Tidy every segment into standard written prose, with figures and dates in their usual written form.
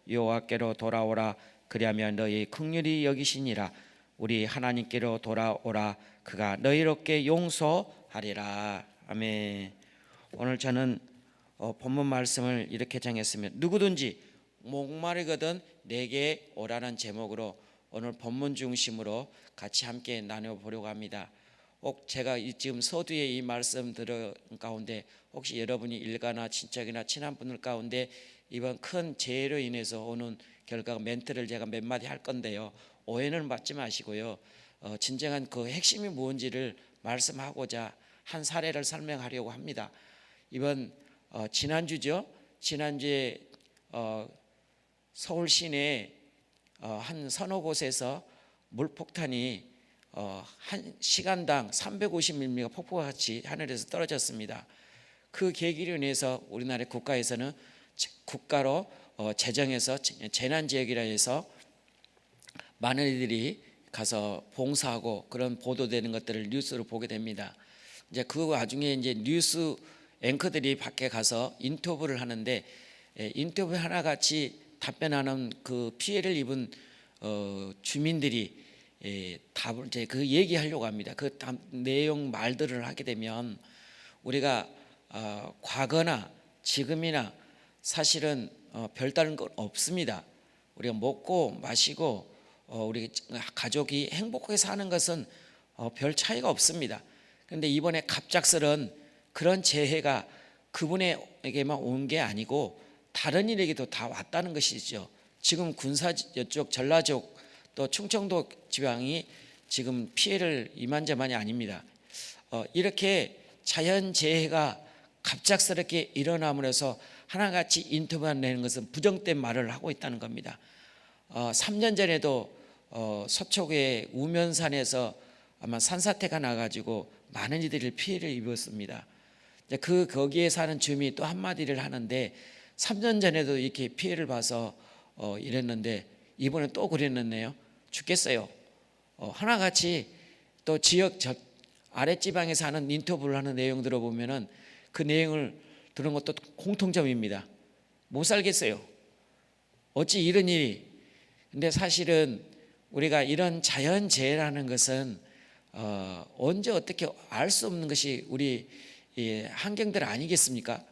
여호와께로 돌아오라. 그리하면 너희 긍휼히 여기시니라. 우리 하나님께로 돌아오라. 그가 너희롭게 용서하리라. 아멘. 오늘 저는 본문 말씀을 이렇게 정했습니다. 누구든지 목마르거든 내게 오라는 제목으로 오늘 본문 중심으로 같이 함께 나눠보려고 합니다. 제가 지금 서두에 이 말씀 들은 가운데 혹시 여러분이 일가나 친척이나 친한 분들 가운데 이번 큰 재해로 인해서 오는 결과 멘트를 제가 몇 마디 할 건데요, 오해는 받지 마시고요, 진정한 그 핵심이 무엇인지를 말씀하고자 한 사례를 설명하려고 합니다. 이번 지난주죠. 지난주에 서울 시내 한 서너 곳에서 물폭탄이 한 시간당 350mm가 폭포와 같이 하늘에서 떨어졌습니다. 그 계기로 인해서 우리나라 국가에서는 국가로 제정해서 재난지역이라 해서 많은 이들이 가서 봉사하고 그런 보도되는 것들을 뉴스로 보게 됩니다. 이제 그 와중에 이제 뉴스 앵커들이 밖에 가서 인터뷰를 하는데, 인터뷰 하나같이 답변하는 그 피해를 입은 주민들이 답을 이제 그 얘기하려고 합니다. 그 내용 말들을 하게 되면 우리가 과거나 지금이나 사실은 별다른 건 없습니다. 우리가 먹고 마시고 우리 가족이 행복하게 사는 것은 별 차이가 없습니다. 그런데 이번에 갑작스런 그런 재해가 그분에게만 온 게 아니고 다른 일에게도 다 왔다는 것이죠. 지금 군사 쪽 전라쪽 또 충청도 지방이 지금 피해를 이만저만이 아닙니다. 이렇게 자연재해가 갑작스럽게 일어남으로써 하나같이 인터뷰를 내는 것은 부정된 말을 하고 있다는 겁니다. 3년 전에도 서초구의 우면산에서 아마 산사태가 나가지고 많은 이들이 피해를 입었습니다. 거기에 사는 주민이 또 한마디를 하는데, 3년 전에도 이렇게 피해를 봐서 이랬는데 이번에 또 그랬네요. 죽겠어요. 하나같이 또 지역 아랫지방에 사는 인터뷰를 하는 내용 들어보면은 그 내용을 들은 것도 공통점입니다. 못 살겠어요. 어찌 이런 일이. 근데 사실은 우리가 이런 자연재해라는 것은 언제 어떻게 알 수 없는 것이 우리 환경들 아니겠습니까?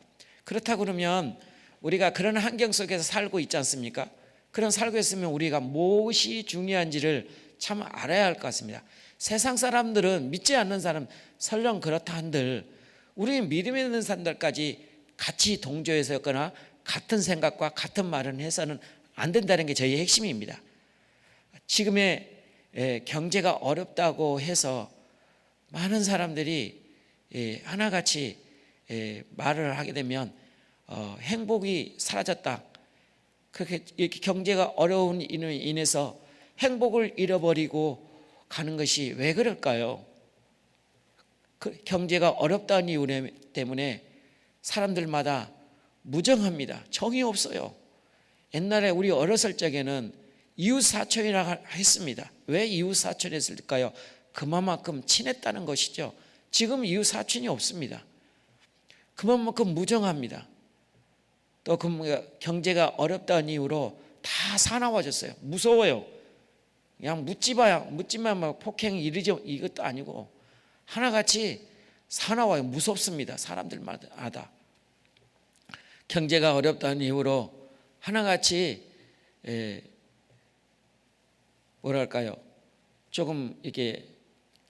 그렇다 그러면 우리가 그런 환경 속에서 살고 있지 않습니까? 그런 살고 있으면 우리가 무엇이 중요한지를 참 알아야 할 것 같습니다. 세상 사람들은, 믿지 않는 사람 설령 그렇다 한들 우리 믿음 있는 사람들까지 같이 동조해서 였거나 같은 생각과 같은 말을 해서는 안 된다는 게 저희의 핵심입니다. 지금의 경제가 어렵다고 해서 많은 사람들이 하나같이 말을 하게 되면 행복이 사라졌다, 그렇게 이렇게 경제가 어려운 인으로 인해서 행복을 잃어버리고 가는 것이 왜 그럴까요? 경제가 어렵다는 이유 때문에 사람들마다 무정합니다. 정이 없어요. 옛날에 우리 어렸을 적에는 이웃사촌이라고 했습니다. 왜 이웃사촌 했을까요? 그만큼 친했다는 것이죠. 지금 이웃사촌이 없습니다. 그만큼 무정합니다. 또 경제가 어렵다는 이유로 다 사나워졌어요. 무서워요. 그냥 묻지만 막 폭행 이것도 아니고 하나같이 사나워요. 무섭습니다. 사람들마다. 경제가 어렵다는 이유로 하나같이 뭐랄까요, 조금 이게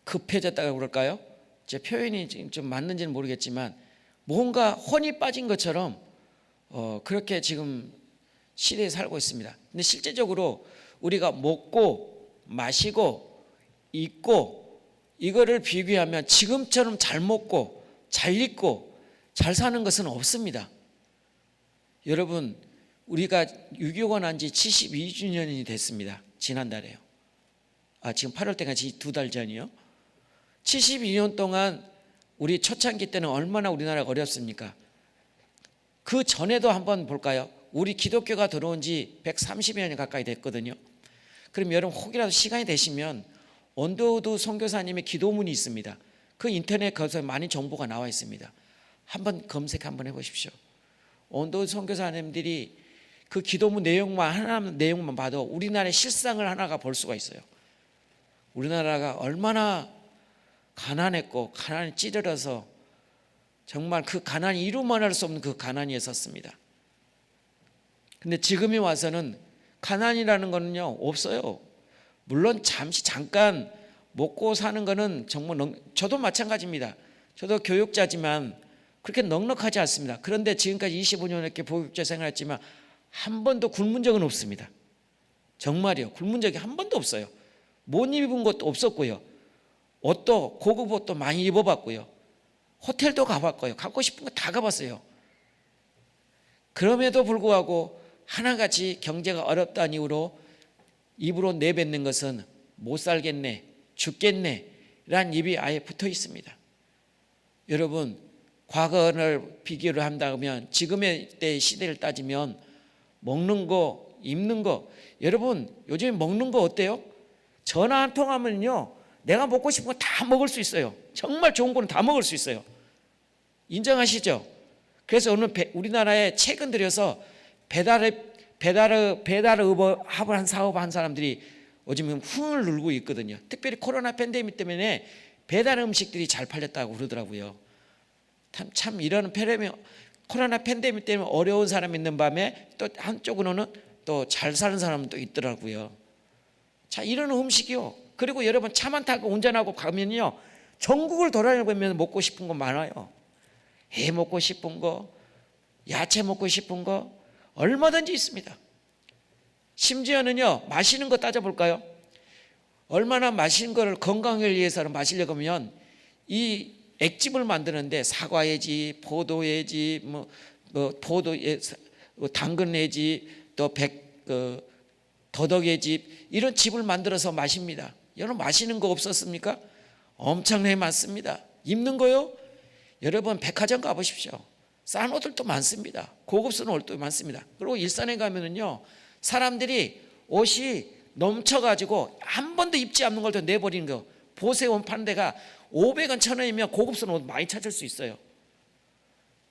급해졌다고 그럴까요? 제 표현이 좀 맞는지는 모르겠지만 뭔가 혼이 빠진 것처럼 그렇게 지금 시대에 살고 있습니다. 근데 실제적으로 우리가 먹고 마시고 입고 이거를 비교하면 지금처럼 잘 먹고 잘 입고 잘 사는 것은 없습니다. 여러분, 우리가 6.25가 난 지 72주년이 됐습니다. 지난달에요. 지금 8월 때까지 2달 전이요. 72년 동안 우리 초창기 때는 얼마나 우리나라가 어렵습니까? 그 전에도 한번 볼까요? 우리 기독교가 들어온 지 130여 년이 가까이 됐거든요. 그럼 여러분 혹이라도 시간이 되시면 언더우드 선교사님의 기도문이 있습니다. 그 인터넷 거기서 많이 정보가 나와 있습니다. 한번 검색 한번 해보십시오. 언더우드 선교사님들이 그 기도문 내용만 하나 내용만 봐도 우리나라의 실상을 하나가 볼 수가 있어요. 우리나라가 얼마나 가난했고 가난이 찌들어서 정말 그 가난이 이루만할 수 없는 그 가난이었었습니다. 근데 지금에 와서는 가난이라는 거는요 없어요. 물론 잠깐 먹고 사는 거는 정말 저도 마찬가지입니다. 저도 교육자지만 그렇게 넉넉하지 않습니다. 그런데 지금까지 25년 이렇게 보육자 생활했지만 한 번도 굶은 적은 없습니다. 정말이요. 굶은 적이 한 번도 없어요. 못 입은 것도 없었고요. 옷도 고급 옷도 많이 입어봤고요. 호텔도 가봤고요. 갖고 싶은 거 다 가봤어요. 그럼에도 불구하고 하나같이 경제가 어렵다는 이유로 입으로 내뱉는 것은 못 살겠네, 죽겠네 라는 입이 아예 붙어 있습니다. 여러분, 과거를 비교를 한다면 지금의 때 시대를 따지면 먹는 거, 입는 거, 여러분 요즘 먹는 거 어때요? 전화 한 통 하면요 내가 먹고 싶은 거 다 먹을 수 있어요. 정말 좋은 거는 다 먹을 수 있어요. 인정하시죠? 그래서 오늘 우리나라에 최근 들여서 배달업을 한 사업한 사람들이 요즘 흥을 누르고 있거든요. 특별히 코로나 팬데믹 때문에 배달 음식들이 잘 팔렸다고 그러더라고요. 참 이런 코로나 팬데믹 때문에 어려운 사람이 있는 밤에 또 한쪽으로는 또 잘 사는 사람은 또 있더라고요. 자, 이런 음식이요. 그리고 여러분 차만 타고 운전하고 가면요 전국을 돌아다니면 먹고 싶은 거 많아요. 해 먹고 싶은 거, 야채 먹고 싶은 거 얼마든지 있습니다. 심지어는요 마시는 거 따져볼까요? 얼마나 맛있는 거를 건강을 위해서 마시려고 하면 이 액즙을 만드는데 사과액즙, 포도액즙, 당근액즙, 또 더덕액즙 이런 즙을 만들어서 마십니다. 여러분 마시는 거 없었습니까? 엄청나게 많습니다. 입는 거요? 여러분 백화점 가보십시오. 싼 옷들도 많습니다. 고급스러운 옷도 많습니다. 그리고 일산에 가면은요 사람들이 옷이 넘쳐가지고 한 번도 입지 않는 걸 더 내버리는 거. 보세요. 파는 데가 500원 1000원이면 고급스러운 옷 많이 찾을 수 있어요.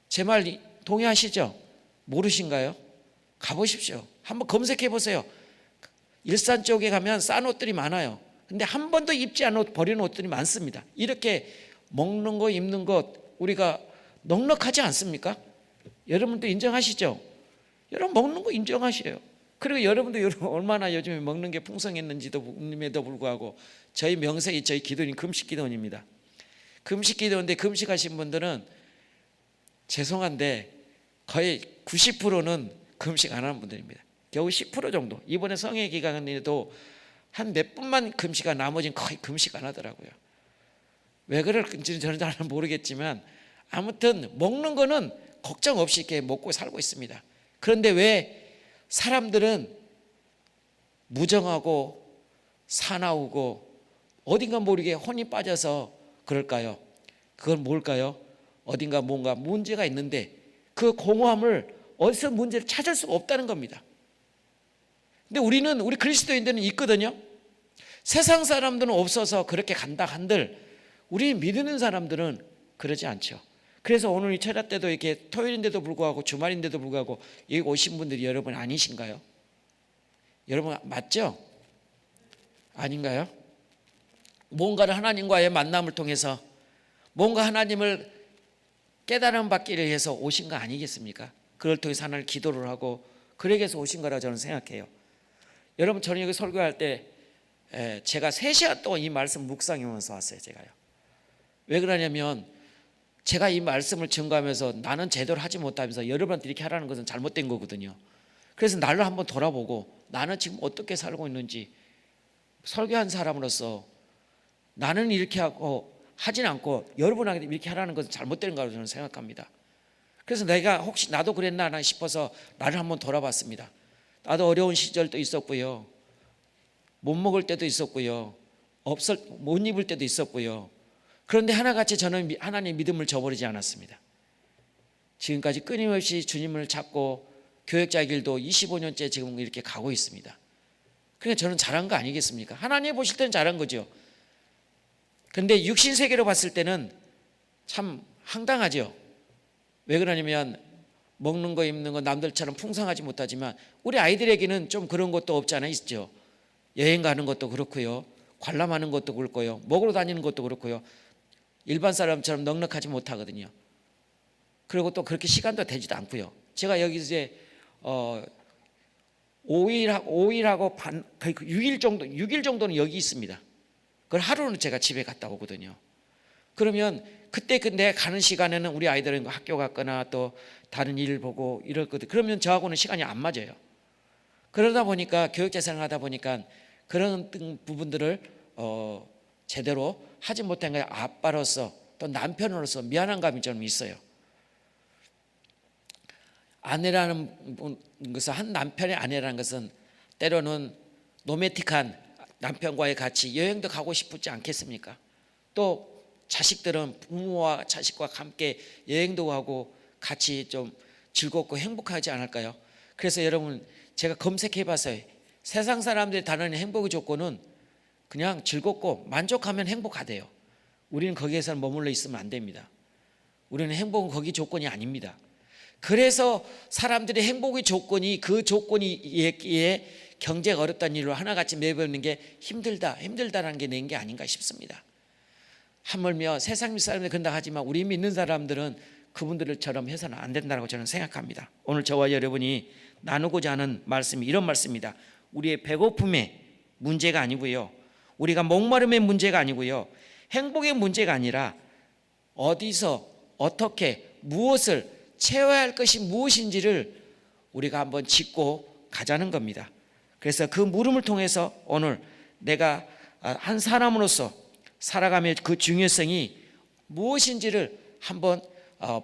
제 말 동의하시죠? 모르신가요? 가보십시오. 한번 검색해 보세요. 일산 쪽에 가면 싼 옷들이 많아요. 근데 한 번도 입지 않은 옷 버리는 옷들이 많습니다. 이렇게 먹는 거 입는 것 우리가 넉넉하지 않습니까? 여러분도 인정하시죠? 여러분 먹는 거 인정하셔요. 그리고 여러분도 얼마나 요즘에 먹는 게 풍성했는지도 불구하고 저희 명색이 저희 기도는 금식기도원입니다. 금식기도원인데 금식하신 분들은 죄송한데 거의 90%는 금식 안 하는 분들입니다. 겨우 10% 정도. 이번에 성회 기간에도 한 몇 분만 금식하고 나머지는 거의 금식 안 하더라고요. 왜 그럴지는 저는 잘 모르겠지만 아무튼 먹는 거는 걱정 없이 이렇게 먹고 살고 있습니다. 그런데 왜 사람들은 무정하고 사나우고 어딘가 모르게 혼이 빠져서 그럴까요? 그건 뭘까요? 어딘가 뭔가 문제가 있는데 그 공허함을 어디서 문제를 찾을 수가 없다는 겁니다. 근데 우리 그리스도인들은 있거든요. 세상 사람들은 없어서 그렇게 간다 한들 우리 믿는 사람들은 그러지 않죠. 그래서 오늘 이 철야 때도 이렇게 토요일인데도 불구하고 주말인데도 불구하고 여기 오신 분들이 여러분 아니신가요? 여러분 맞죠? 아닌가요? 뭔가를 하나님과의 만남을 통해서 뭔가 하나님을 깨달음 받기 위해서 오신 거 아니겠습니까? 그걸 통해서 하나님 기도를 하고 그러기 위해서 오신 거라고 저는 생각해요. 여러분 저는 여기 설교할 때 제가 3시간 동안 이 말씀 묵상하면서 왔어요. 제가요. 왜 그러냐면 제가 이 말씀을 증거하면서 나는 제대로 하지 못하면서 여러분한테 이렇게 하라는 것은 잘못된 거거든요. 그래서 나를 한번 돌아보고 나는 지금 어떻게 살고 있는지 설교한 사람으로서 나는 이렇게 하고 하진 않고 여러분에게 이렇게 하라는 것은 잘못된 거라고 저는 생각합니다. 그래서 내가 혹시 나도 그랬나 싶어서 나를 한번 돌아봤습니다. 나도 어려운 시절도 있었고요. 못 먹을 때도 있었고요. 못 입을 때도 있었고요. 그런데 하나같이 저는 하나님 믿음을 저버리지 않았습니다. 지금까지 끊임없이 주님을 찾고 교역자 길도 25년째 지금 이렇게 가고 있습니다. 그러니까 저는 잘한 거 아니겠습니까? 하나님 보실 때는 잘한 거죠. 그런데 육신 세계로 봤을 때는 참 황당하죠. 왜 그러냐면 먹는 거 입는 거 남들처럼 풍성하지 못하지만 우리 아이들에게는 좀 그런 것도 없지 않아 있죠. 여행 가는 것도 그렇고요, 관람하는 것도 그렇고요, 먹으러 다니는 것도 그렇고요, 일반 사람처럼 넉넉하지 못하거든요. 그리고 또 그렇게 시간도 되지도 않고요. 제가 여기 이제 5일하고 반, 6일 정도는 여기 있습니다. 그걸 하루는 제가 집에 갔다 오거든요. 그러면 그때 내가 가는 시간에는 우리 아이들은 학교 갔거나 또 다른 일을 보고 이렇거든. 그러면 저하고는 시간이 안 맞아요. 그러다 보니까 교육자생을 하다 보니까 그런 부분들을 제대로 하지 못한 게 아빠로서 또 남편으로서 미안한 감이 좀 있어요. 아내라는 것은, 한 남편의 아내라는 것은 때로는 로맨틱한 남편과의 같이 여행도 가고 싶지 않겠습니까? 또 자식들은 부모와 자식과 함께 여행도 가고 같이 좀 즐겁고 행복하지 않을까요? 그래서 여러분, 제가 검색해 봤어요. 세상 사람들이 다루는 행복의 조건은 그냥 즐겁고 만족하면 행복하대요. 우리는 거기에서 머물러 있으면 안 됩니다. 우리는 행복은 거기 조건이 아닙니다. 그래서 사람들의 행복의 조건이 그 조건이에 경제가 어렵다는 일로 하나같이 매여있는 게 힘들다라는 게 낸 게 아닌가 싶습니다. 하물며 세상 사람들이 그런다 하지만 우리 믿는 사람들은 그분들처럼 해서는 안 된다고 저는 생각합니다. 오늘 저와 여러분이 나누고자 하는 말씀이 이런 말씀입니다. 우리의 배고픔의 문제가 아니고요, 우리가 목마름의 문제가 아니고요, 행복의 문제가 아니라 어디서 어떻게 무엇을 채워야 할 것이 무엇인지를 우리가 한번 짚고 가자는 겁니다. 그래서 그 물음을 통해서 오늘 내가 한 사람으로서 살아가며 그 중요성이 무엇인지를 한번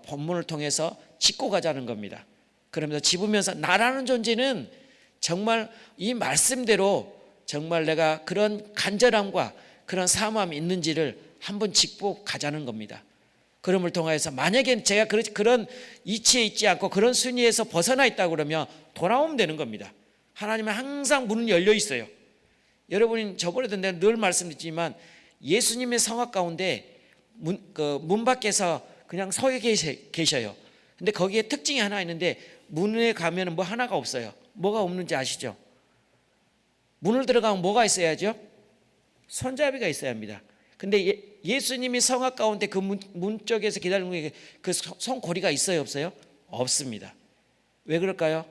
본문을 통해서 짚고 가자는 겁니다. 그러면서 짚으면서 나라는 존재는 정말 이 말씀대로 정말 내가 그런 간절함과 그런 사모함이 있는지를 한번 짚고 가자는 겁니다. 그럼을 통해서 만약에 제가 그런 이치에 있지 않고 그런 순위에서 벗어나 있다고 그러면 돌아오면 되는 겁니다. 하나님은 항상 문은 열려 있어요. 여러분이 저번에도 내가 늘 말씀드렸지만 예수님의 성악 가운데 문 밖에서 그냥 서 계셔요. 근데 거기에 특징이 하나 있는데 문에 가면 뭐 하나가 없어요. 뭐가 없는지 아시죠? 문을 들어가면 뭐가 있어야죠? 손잡이가 있어야 합니다. 근데 예수님이 성악 가운데 그 문 쪽에서 기다리는 게 그 손고리가 있어요, 없어요? 없습니다. 왜 그럴까요?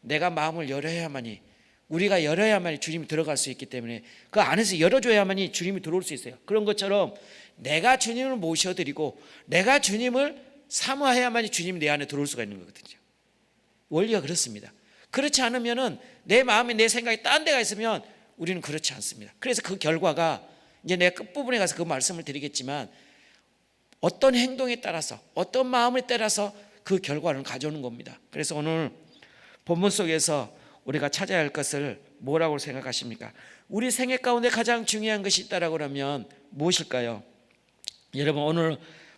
내가 마음을 열어야만이, 우리가 열어야만이 주님이 들어갈 수 있기 때문에 그 안에서 열어줘야만이 주님이 들어올 수 있어요. 그런 것처럼 내가 주님을 모셔드리고 내가 주님을 사모해야만이 주님이 내 안에 들어올 수가 있는 거거든요. 원리가 그렇습니다. 그렇지 않으면은 내 마음이 내 생각이 딴 데가 있으면 우리는 그렇지 않습니다. 그래서 그 결과가 이제 내가 끝부분에 가서 그 말씀을 드리겠지만 어떤 행동에 따라서 어떤 마음에 따라서 그 결과를 가져오는 겁니다. 그래서 오늘 본문 속에서 우리가 찾아야 할 것을 뭐라고 생각하십니까? 우리 생애 가운데 가장 중요한 것이 있다라고 하면 무엇일까요? 여러분, 오늘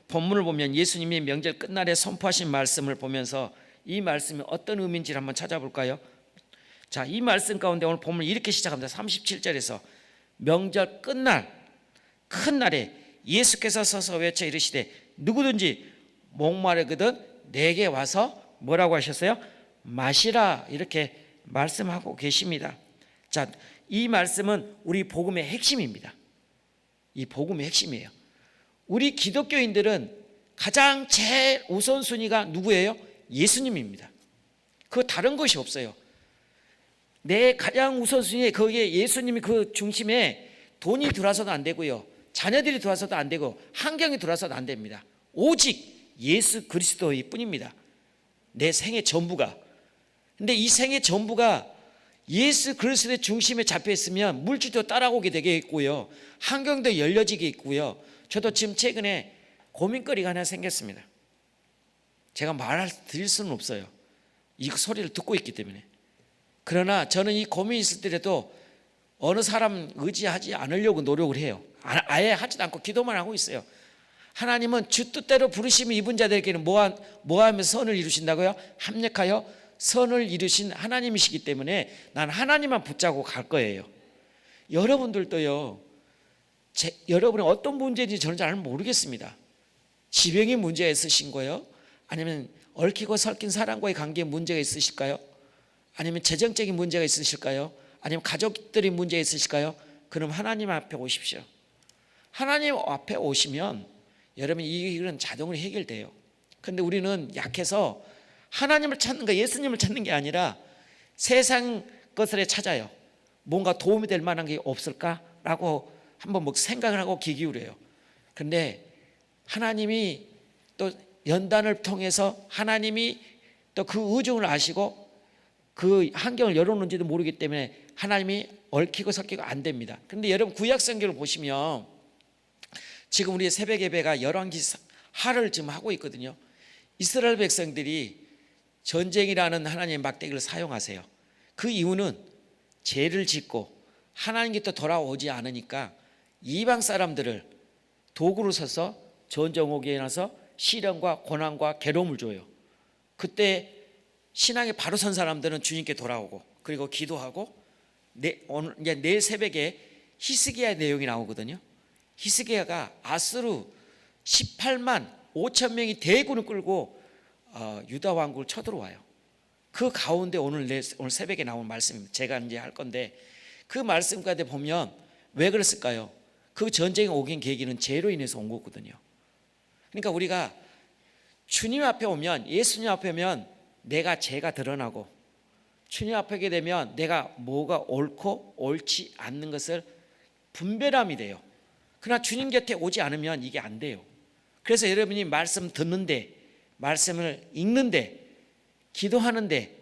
본문을 보면 예수님이 명절 끝날에 선포하신 말씀을 보면서 이 말씀이 어떤 의미인지를 한번 찾아볼까요? 자, 이 말씀 가운데 오늘 본문을 이렇게 시작합니다. 37절에서 명절 끝날 큰 날에 예수께서 서서 외쳐 이르시되 누구든지 목마르거든 내게 와서 뭐라고 하셨어요? 마시라, 이렇게 말씀하고 계십니다. 자, 이 말씀은 우리 복음의 핵심입니다. 이 복음의 핵심이에요. 우리 기독교인들은 가장 제일 우선순위가 누구예요? 예수님입니다. 그 다른 것이 없어요. 내 가장 우선순위에 거기에 예수님이 그 중심에 돈이 들어와서도 안 되고요, 자녀들이 들어와서도 안 되고 환경이 들어와서도 안 됩니다. 오직 예수 그리스도일 뿐입니다. 내 생의 전부가. 근데 이 생의 전부가 예수 그리스도의 중심에 잡혀 있으면 물질도 따라오게 되겠고요, 환경도 열려지게 있고요. 저도 지금 최근에 고민거리가 하나 생겼습니다. 제가 드릴 수는 없어요. 이 소리를 듣고 있기 때문에. 그러나 저는 이 고민이 있을 때라도 어느 사람 의지하지 않으려고 노력을 해요. 아예 하지도 않고 기도만 하고 있어요. 하나님은 주 뜻대로 부르심을 입은 자들에게는 뭐 하면서 선을 이루신다고요? 합력하여 선을 이루신 하나님이시기 때문에 난 하나님만 붙잡고 갈 거예요. 여러분들도요, 여러분이 어떤 문제인지 저는 잘 모르겠습니다. 지병이 문제가 있으신 거예요? 아니면 얽히고 설킨 사람과의 관계에 문제가 있으실까요? 아니면 재정적인 문제가 있으실까요? 아니면 가족들이 문제 있으실까요? 그럼 하나님 앞에 오십시오. 하나님 앞에 오시면 여러분 이 일은 자동으로 해결돼요. 그런데 우리는 약해서 하나님을 찾는 거, 예수님을 찾는 게 아니라 세상 것을 찾아요. 뭔가 도움이 될 만한 게 없을까라고 한번 뭐 생각을 하고 귀 기울여요. 그런데 하나님이 또 연단을 통해서 하나님이 또 그 의중을 아시고 그 환경을 열어놓은지도 모르기 때문에 하나님이 얽히고 섞이고 안 됩니다. 그런데 여러분 구약 성경을 보시면 지금 우리 새벽 예배가 열왕기 하를 지금 하고 있거든요. 이스라엘 백성들이 전쟁이라는 하나님의 막대기를 사용하세요. 그 이유는 죄를 짓고 하나님께 또 돌아오지 않으니까 이방 사람들을 도구로 써서 전쟁 오게 해놔서 시련과 고난과 괴로움을 줘요. 그때 신앙에 바로 선 사람들은 주님께 돌아오고 그리고 기도하고 내일 새벽에 히스기야의 내용이 나오거든요. 히스기야가 아수르 18만 5천 명이 대군을 끌고 유다 왕국을 쳐들어와요. 그 가운데 오늘 새벽에 나온 말씀입니다. 제가 이제 할 건데 그 말씀 가운데 보면 왜 그랬을까요? 그 전쟁에 오긴 계기는 죄로 인해서 온 거거든요. 그러니까 우리가 주님 앞에 오면, 예수님 앞에 오면 내가 죄가 드러나고 주님 앞에 오게 되면 내가 뭐가 옳고 옳지 않는 것을 분별함이 돼요. 그러나 주님 곁에 오지 않으면 이게 안 돼요. 그래서 여러분이 말씀 듣는데, 말씀을 읽는데, 기도하는데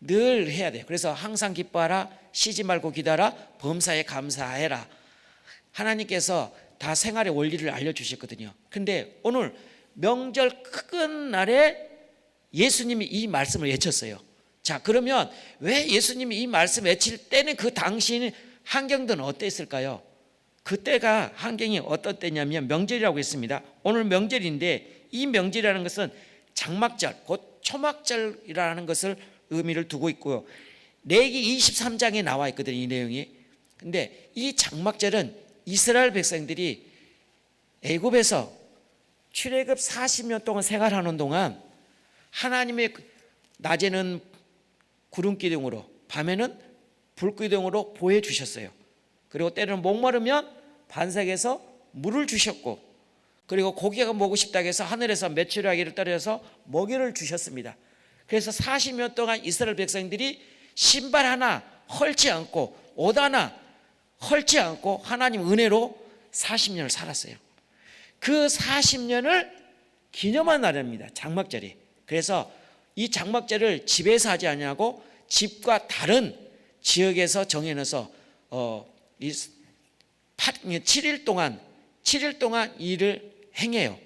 늘 해야 돼요. 그래서 항상 기뻐하라, 쉬지 말고 기도하라, 범사에 감사해라. 하나님께서 다 생활의 원리를 알려주셨거든요. 근데 오늘 명절 큰 날에 예수님이 이 말씀을 외쳤어요. 자, 그러면 왜 예수님이 이 말씀을 외칠 때는 그 당시 환경들은 어땠을까요? 그때가 환경이 어떤 때냐면 명절이라고 했습니다. 오늘 명절인데 이 명절이라는 것은 장막절, 곧 초막절이라는 것을 의미를 두고 있고요. 레위기 23장에 나와 있거든요, 이 내용이. 근데 이 장막절은 이스라엘 백성들이 애굽에서 출애굽 40년 동안 생활하는 동안 하나님의 낮에는 구름기둥으로 밤에는 불기둥으로 보여 주셨어요. 그리고 때로는 목마르면 반석에서 물을 주셨고, 그리고 고기가 먹고 싶다고 해서 하늘에서 메추라기를 떨어져서 먹이를 주셨습니다. 그래서 40년 동안 이스라엘 백성들이 신발 하나 헐지 않고 옷 하나 헐지 않고 하나님 은혜로 40년을 살았어요. 그 40년을 기념한 날입니다, 장막절이. 그래서 이 장막절을 집에서 하지 않냐고 집과 다른 지역에서 정해놔서 7일 동안 일을 행해요.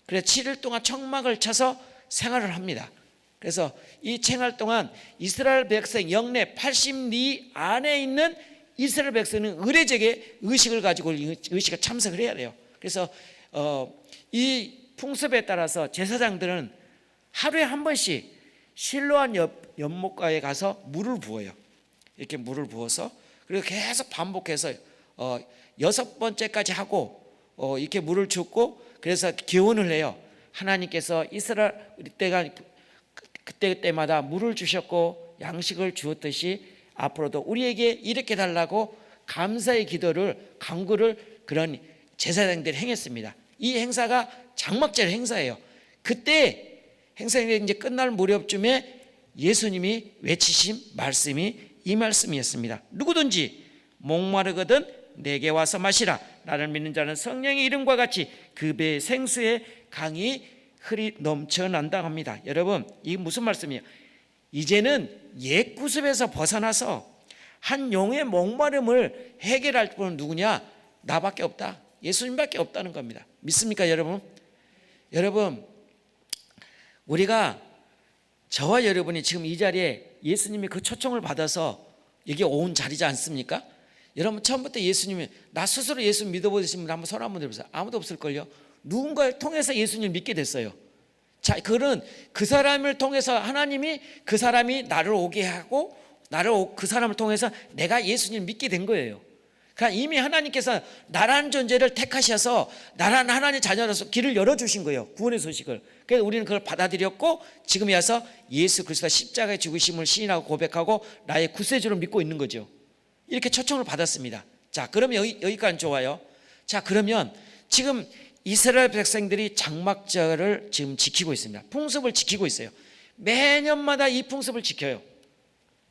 그래서 7일 동안 청막을 쳐서 생활을 합니다. 그래서 이 생활 동안 이스라엘 백성 영내 80리 안에 있는 이스라엘 백성은 의례적에 의식을 가지고 의식에 참석을 해야 돼요. 그래서 이 풍습에 따라서 제사장들은 하루에 한 번씩 실로암 연못가에 가서 물을 부어요. 이렇게 물을 부어서 그리고 계속 반복해서 6번째까지 하고 이렇게 물을 줍고 그래서 기원을 해요. 하나님께서 이스라엘 때가 그때마다 물을 주셨고 양식을 주었듯이 앞으로도 우리에게 이렇게 달라고 감사의 기도를 간구를 그런 제사장들이 행했습니다. 이 행사가 장막절 행사예요. 그때 행사가 이제 끝날 무렵쯤에 예수님이 외치신 말씀이 이 말씀이었습니다. 누구든지 목마르거든 내게 와서 마시라. 나를 믿는 자는 성령의 이름과 같이 그 배의 생수의 강이 흐리 넘쳐난다 합니다. 여러분, 이게 무슨 말씀이에요? 이제는 옛 구습에서 벗어나서 한 영의 목마름을 해결할 분은 누구냐? 나밖에 없다. 예수님밖에 없다는 겁니다. 믿습니까, 여러분? 여러분, 우리가 저와 여러분이 지금 이 자리에 예수님이 그 초청을 받아서 여기 온 자리지 않습니까? 여러분, 처음부터 예수님이 나 스스로 예수 믿어보신 분 한번 손 한번 들어보세요. 아무도 없을걸요? 누군가를 통해서 예수님을 믿게 됐어요. 자, 그는 그 사람을 통해서 하나님이 그 사람이 나를 오게 하고 그 사람을 통해서 내가 예수님을 믿게 된 거예요. 그러니까 이미 하나님께서 나라는 존재를 택하셔서 나라는 하나님의 자녀로서 길을 열어주신 거예요. 구원의 소식을. 그래서 우리는 그걸 받아들였고 지금에 와서 예수 그리스도가 십자가의 죽으심을 시인하고 고백하고 나의 구세주를 믿고 있는 거죠. 이렇게 초청을 받았습니다. 자, 그러면 여기까지 좋아요. 자, 그러면 지금 이스라엘 백성들이 장막절을 지금 지키고 있습니다. 풍습을 지키고 있어요. 매년마다 이 풍습을 지켜요.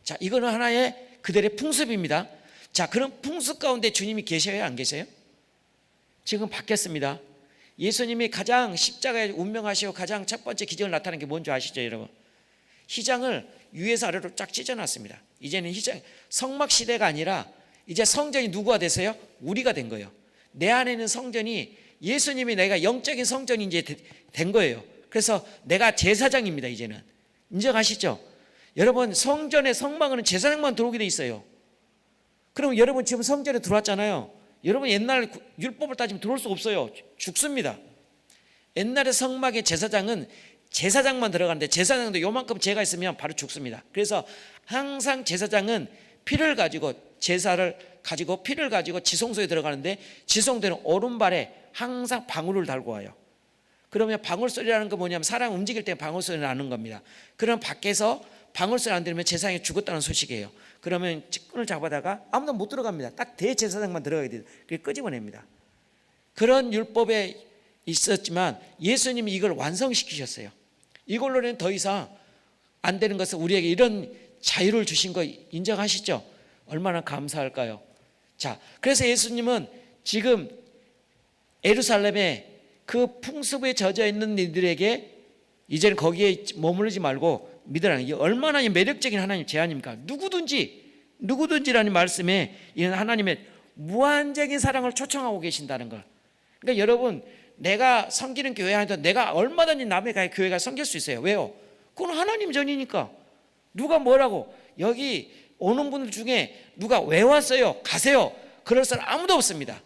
자, 이거는 하나의 그들의 풍습입니다. 자, 그럼 풍습 가운데 주님이 계셔요, 안 계세요? 지금 바뀌었습니다. 예수님이 가장 십자가에 운명하시고 가장 첫 번째 기적을 나타낸 게 뭔지 아시죠, 여러분? 휘장을 위에서 아래로 쫙 찢어놨습니다. 이제는 휘장 성막 시대가 아니라 이제 성전이 누구가 되세요? 우리가 된 거예요. 내 안에 있는 성전이 예수님이 내가 영적인 성전이 이제 된 거예요. 그래서 내가 제사장입니다. 이제는 인정하시죠? 여러분, 성전의 성막은 제사장만 들어오게 돼 있어요. 그럼 여러분 지금 성전에 들어왔잖아요. 여러분 옛날 율법을 따지면 들어올 수가 없어요. 죽습니다. 옛날에 성막의 제사장은 제사장만 들어가는데 제사장도 요만큼 죄가 있으면 바로 죽습니다. 그래서 항상 제사장은 피를 가지고 제사를 가지고 피를 가지고 지성소에 들어가는데 지성소에는 오른발에 항상 방울을 달고 와요. 그러면 방울 소리라는 건 뭐냐면 사람 움직일 때 방울 소리 나는 겁니다. 그럼 밖에서 방울 소리 안 들으면 제사장이 죽었다는 소식이에요. 그러면 끈을 잡아다가 아무도 못 들어갑니다. 딱 대제사장만 들어가야 돼요. 그게 끄집어냅니다. 그런 율법에 있었지만 예수님이 이걸 완성시키셨어요. 이걸로는 더 이상 안 되는 것은 우리에게 이런 자유를 주신 거 인정하시죠? 얼마나 감사할까요? 자, 그래서 예수님은 지금 예루살렘에 그 풍습에 젖어 있는 이들에게 이제는 거기에 머무르지 말고 믿으라는 게 얼마나 매력적인 하나님 제안입니까? 누구든지라는 말씀에 이는 하나님의 무한적인 사랑을 초청하고 계신다는 걸. 그러니까 여러분, 내가 섬기는 교회 안에서 내가 얼마든지 남의 교회가 섬길 수 있어요. 왜요? 그건 하나님 전이니까. 누가 뭐라고 여기 오는 분들 중에 누가 왜 왔어요? 가세요. 그럴 사람 아무도 없습니다.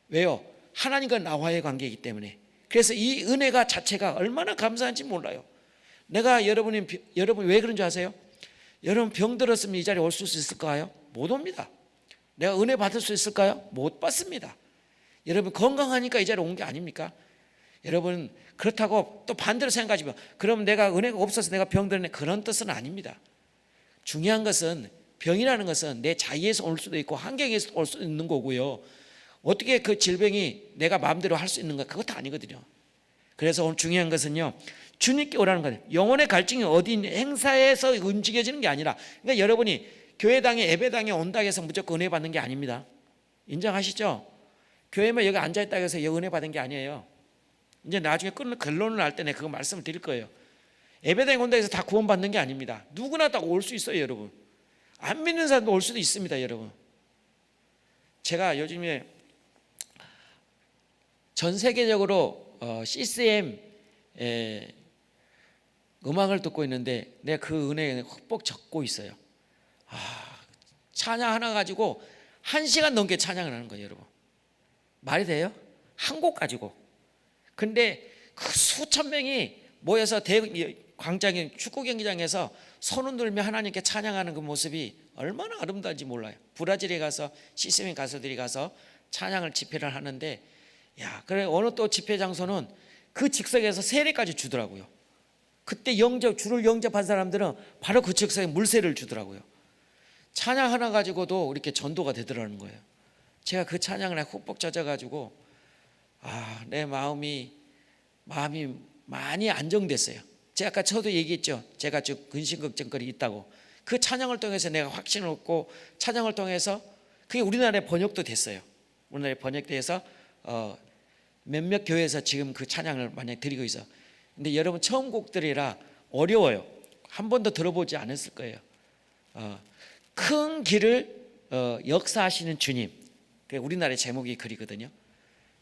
왜요? 하나님과 나와의 관계이기 때문에. 그래서 이 은혜가 자체가 얼마나 감사한지 몰라요. 내가 여러분 왜 그런 줄 아세요? 여러분 병 들었으면 이 자리에 올 수 있을까요? 못 옵니다. 내가 은혜 받을 수 있을까요? 못 받습니다. 여러분 건강하니까 이 자리에 온 게 아닙니까? 여러분 그렇다고 또 반대로 생각하시면 그럼 내가 은혜가 없어서 내가 병들었네, 그런 뜻은 아닙니다. 중요한 것은 병이라는 것은 내 자의에서 올 수도 있고 환경에서 올 수 있는 거고요. 어떻게 그 질병이 내가 마음대로 할 수 있는가? 그것도 아니거든요. 그래서 오늘 중요한 것은요, 주님께 오라는 거예요. 영혼의 갈증이 어디 있는 행사에서 움직여지는 게 아니라, 그러니까 여러분이 교회당에 예배당에 온다고 해서 무조건 은혜 받는 게 아닙니다. 인정하시죠? 교회만 여기 앉아있다고 해서 은혜 받은 게 아니에요. 이제 나중에 결론을 할 때 내가 그거 말씀을 드릴 거예요. 예배당에 온다고 해서 다 구원받는 게 아닙니다. 누구나 다 올 수 있어요, 여러분. 안 믿는 사람도 올 수도 있습니다, 여러분. 제가 요즘에 전 세계적으로 CCM 음악을 듣고 있는데 내가 그 은혜에 흠뻑 젖고 있어요. 찬양 하나 가지고 1시간 넘게 찬양을 하는 거예요, 여러분. 말이 돼요? 한 곡 가지고. 근데 그 수천 명이 모여서 광장에 축구 경기장에서 손을 들며 하나님께 찬양하는 그 모습이 얼마나 아름다운지 몰라요. 브라질에 가서 CCM 가수들이 가서 찬양을 집회를 하는데, 야, 그래 어느 또 집회 장소는 그 즉석에서 세례까지 주더라고요. 그때 주를 영접한 사람들은 바로 그 즉석에 물세를 주더라고요. 찬양 하나 가지고도 이렇게 전도가 되더라는 거예요. 제가 그 찬양을 흠뻑 젖어가지고 내 마음이 많이 안정됐어요. 제가 아까 저도 얘기했죠. 제가 좀 근심걱정거리 있다고. 그 찬양을 통해서 내가 확신을 얻고 찬양을 통해서 그게 우리나라에 번역도 됐어요. 우리나라에 번역돼서 몇몇 교회에서 지금 그 찬양을 만약 드리고 있어. 근데 여러분 처음 곡들이라 어려워요. 한 번도 들어보지 않았을 거예요. 큰 길을 역사하시는 주님. 우리나라의 제목이 그리거든요.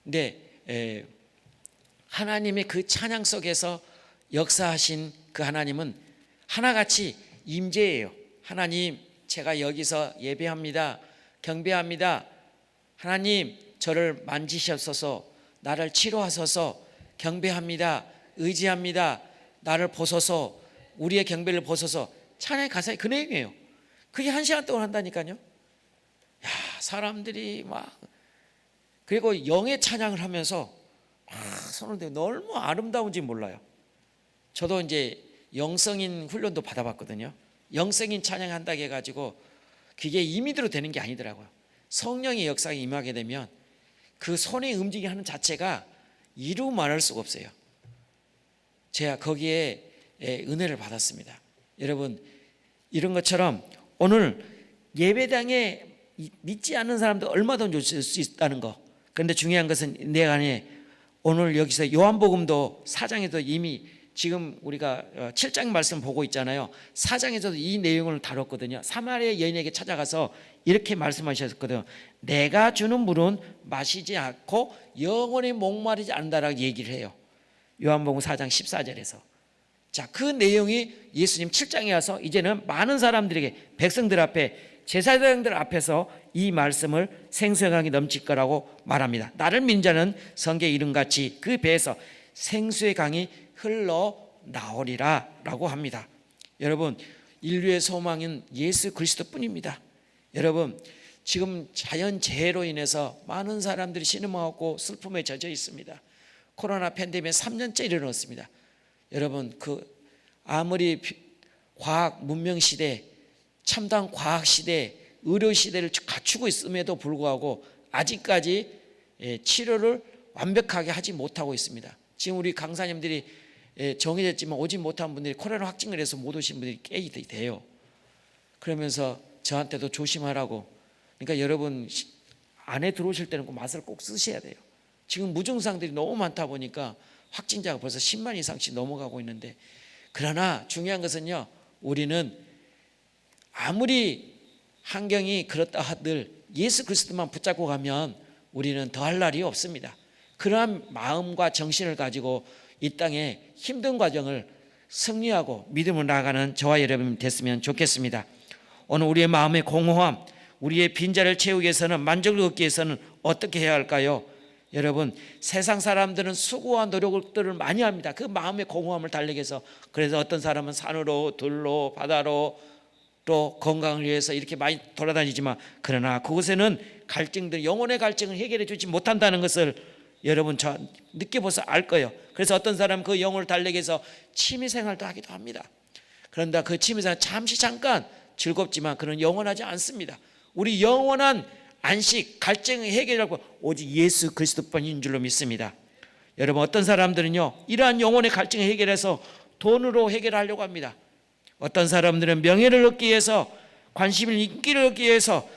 근데 하나님의 그 찬양 속에서 역사하신 그 하나님은 하나같이 임재예요. 하나님, 제가 여기서 예배합니다. 경배합니다. 하나님, 저를 만지셔서 나를 치료하소서. 경배합니다. 의지합니다. 나를 보소서. 우리의 경배를 보소서. 찬양의 가사의 그 내용이에요. 그게 1시간 동안 한다니까요. 야, 사람들이 막 그리고 영의 찬양을 하면서 손을 대고 얼마나 아름다운지 몰라요. 저도 이제 영성인 훈련도 받아봤거든요. 영성인 찬양한다고 해가지고 그게 임의대로 되는 게 아니더라고요. 성령의 역사가 임하게 되면 그 손의 움직임이 하는 자체가 이루 말할 수가 없어요. 제가 거기에 은혜를 받았습니다. 여러분, 이런 것처럼 오늘 예배당에 믿지 않는 사람도 얼마든지 올 수 있다는 거. 그런데 중요한 것은 내 안에 오늘 여기서 요한복음도 4장에도 이미 지금 우리가 7장 말씀 보고 있잖아요. 4장에서도 이 내용을 다뤘거든요. 사마리아 여인에게 찾아가서 이렇게 말씀하셨거든요. 내가 주는 물은 마시지 않고 영원히 목마르지 않는다라고 얘기를 해요. 요한복음 4장 14절에서. 자, 그 내용이 예수님 7장에 와서 이제는 많은 사람들에게 백성들 앞에 제사장들 앞에서 이 말씀을 생수의 넘칠 거라고 말합니다. 나를 믿는 자는 성경의 이름같이 그 배에서 생수의 강이 흘러나오리라 라고 합니다. 여러분, 인류의 소망은 예수 그리스도뿐입니다. 여러분, 지금 자연재해로 인해서 많은 사람들이 신음하고 슬픔에 젖어 있습니다. 코로나 팬데믹 3년째 일어났습니다. 여러분, 아무리 과학 문명 시대, 첨단 과학 시대, 의료 시대를 갖추고 있음에도 불구하고 아직까지 치료를 완벽하게 하지 못하고 있습니다. 지금 우리 강사님들이 정해졌지만 오지 못한 분들이 코로나 확진을 해서 못 오신 분들이 꽤 돼요. 그러면서 저한테도 조심하라고. 그러니까 여러분, 안에 들어오실 때는 꼭 마스크를 꼭 쓰셔야 돼요. 지금 무증상들이 너무 많다 보니까 확진자가 벌써 10만 이상씩 넘어가고 있는데, 그러나 중요한 것은요, 우리는 아무리 환경이 그렇다 하들 예수 그리스도만 붙잡고 가면 우리는 더할 날이 없습니다. 그러한 마음과 정신을 가지고 이 땅에 힘든 과정을 승리하고 믿음으로 나아가는 저와 여러분이 됐으면 좋겠습니다. 오늘 우리의 마음의 공허함, 우리의 빈자리를 채우기 위해서는, 만족을 얻기 위해서는 어떻게 해야 할까요? 여러분, 세상 사람들은 수고와 노력들을 많이 합니다. 그 마음의 공허함을 달래기 위해서. 그래서 어떤 사람은 산으로, 들로, 바다로, 또 건강을 위해서 이렇게 많이 돌아다니지만, 그러나 그곳에는 갈증들, 영혼의 갈증을 해결해 주지 못한다는 것을 여러분 저 느껴보서 알 거예요. 그래서 어떤 사람은 그 영혼을 달래기 위해서 취미생활도 하기도 합니다. 그런데 그 취미생활 잠시 잠깐 즐겁지만 그는 영원하지 않습니다. 우리 영원한 안식, 갈증을 해결하고 오직 예수 그리스도뿐인 줄로 믿습니다. 여러분, 어떤 사람들은요, 이러한 영혼의 갈증을 해결해서 돈으로 해결하려고 합니다. 어떤 사람들은 명예를 얻기 위해서, 관심을, 인기를 얻기 위해서,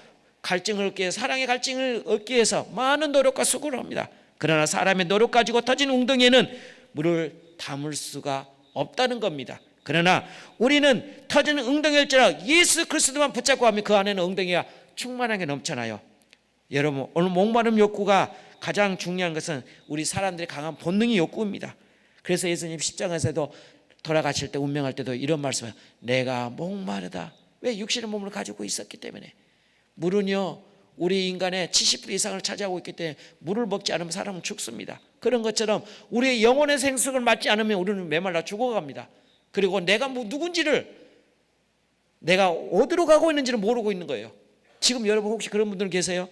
갈증을 얻기 위해서, 사랑의 갈증을 얻기 위해서 많은 노력과 수고를 합니다. 그러나 사람의 노력 가지고 터진 웅덩이에는 물을 담을 수가 없다는 겁니다. 그러나 우리는 터지는 웅덩이일지라 예수 그리스도만 붙잡고 하면 그 안에는 웅덩이가 충만하게 넘쳐나요. 여러분, 오늘 목마름 욕구가 가장 중요한 것은 우리 사람들의 강한 본능의 욕구입니다. 그래서 예수님 십자가에서도 돌아가실 때, 운명할 때도 이런 말씀을, 내가 목마르다. 왜? 육신의 몸을 가지고 있었기 때문에. 물은요, 우리 인간의 70% 이상을 차지하고 있기 때문에 물을 먹지 않으면 사람은 죽습니다. 그런 것처럼 우리의 영혼의 생수를 맞지 않으면 우리는 메말라 죽어갑니다. 그리고 내가 누군지를, 내가 어디로 가고 있는지를 모르고 있는 거예요. 지금 여러분 혹시 그런 분들 계세요?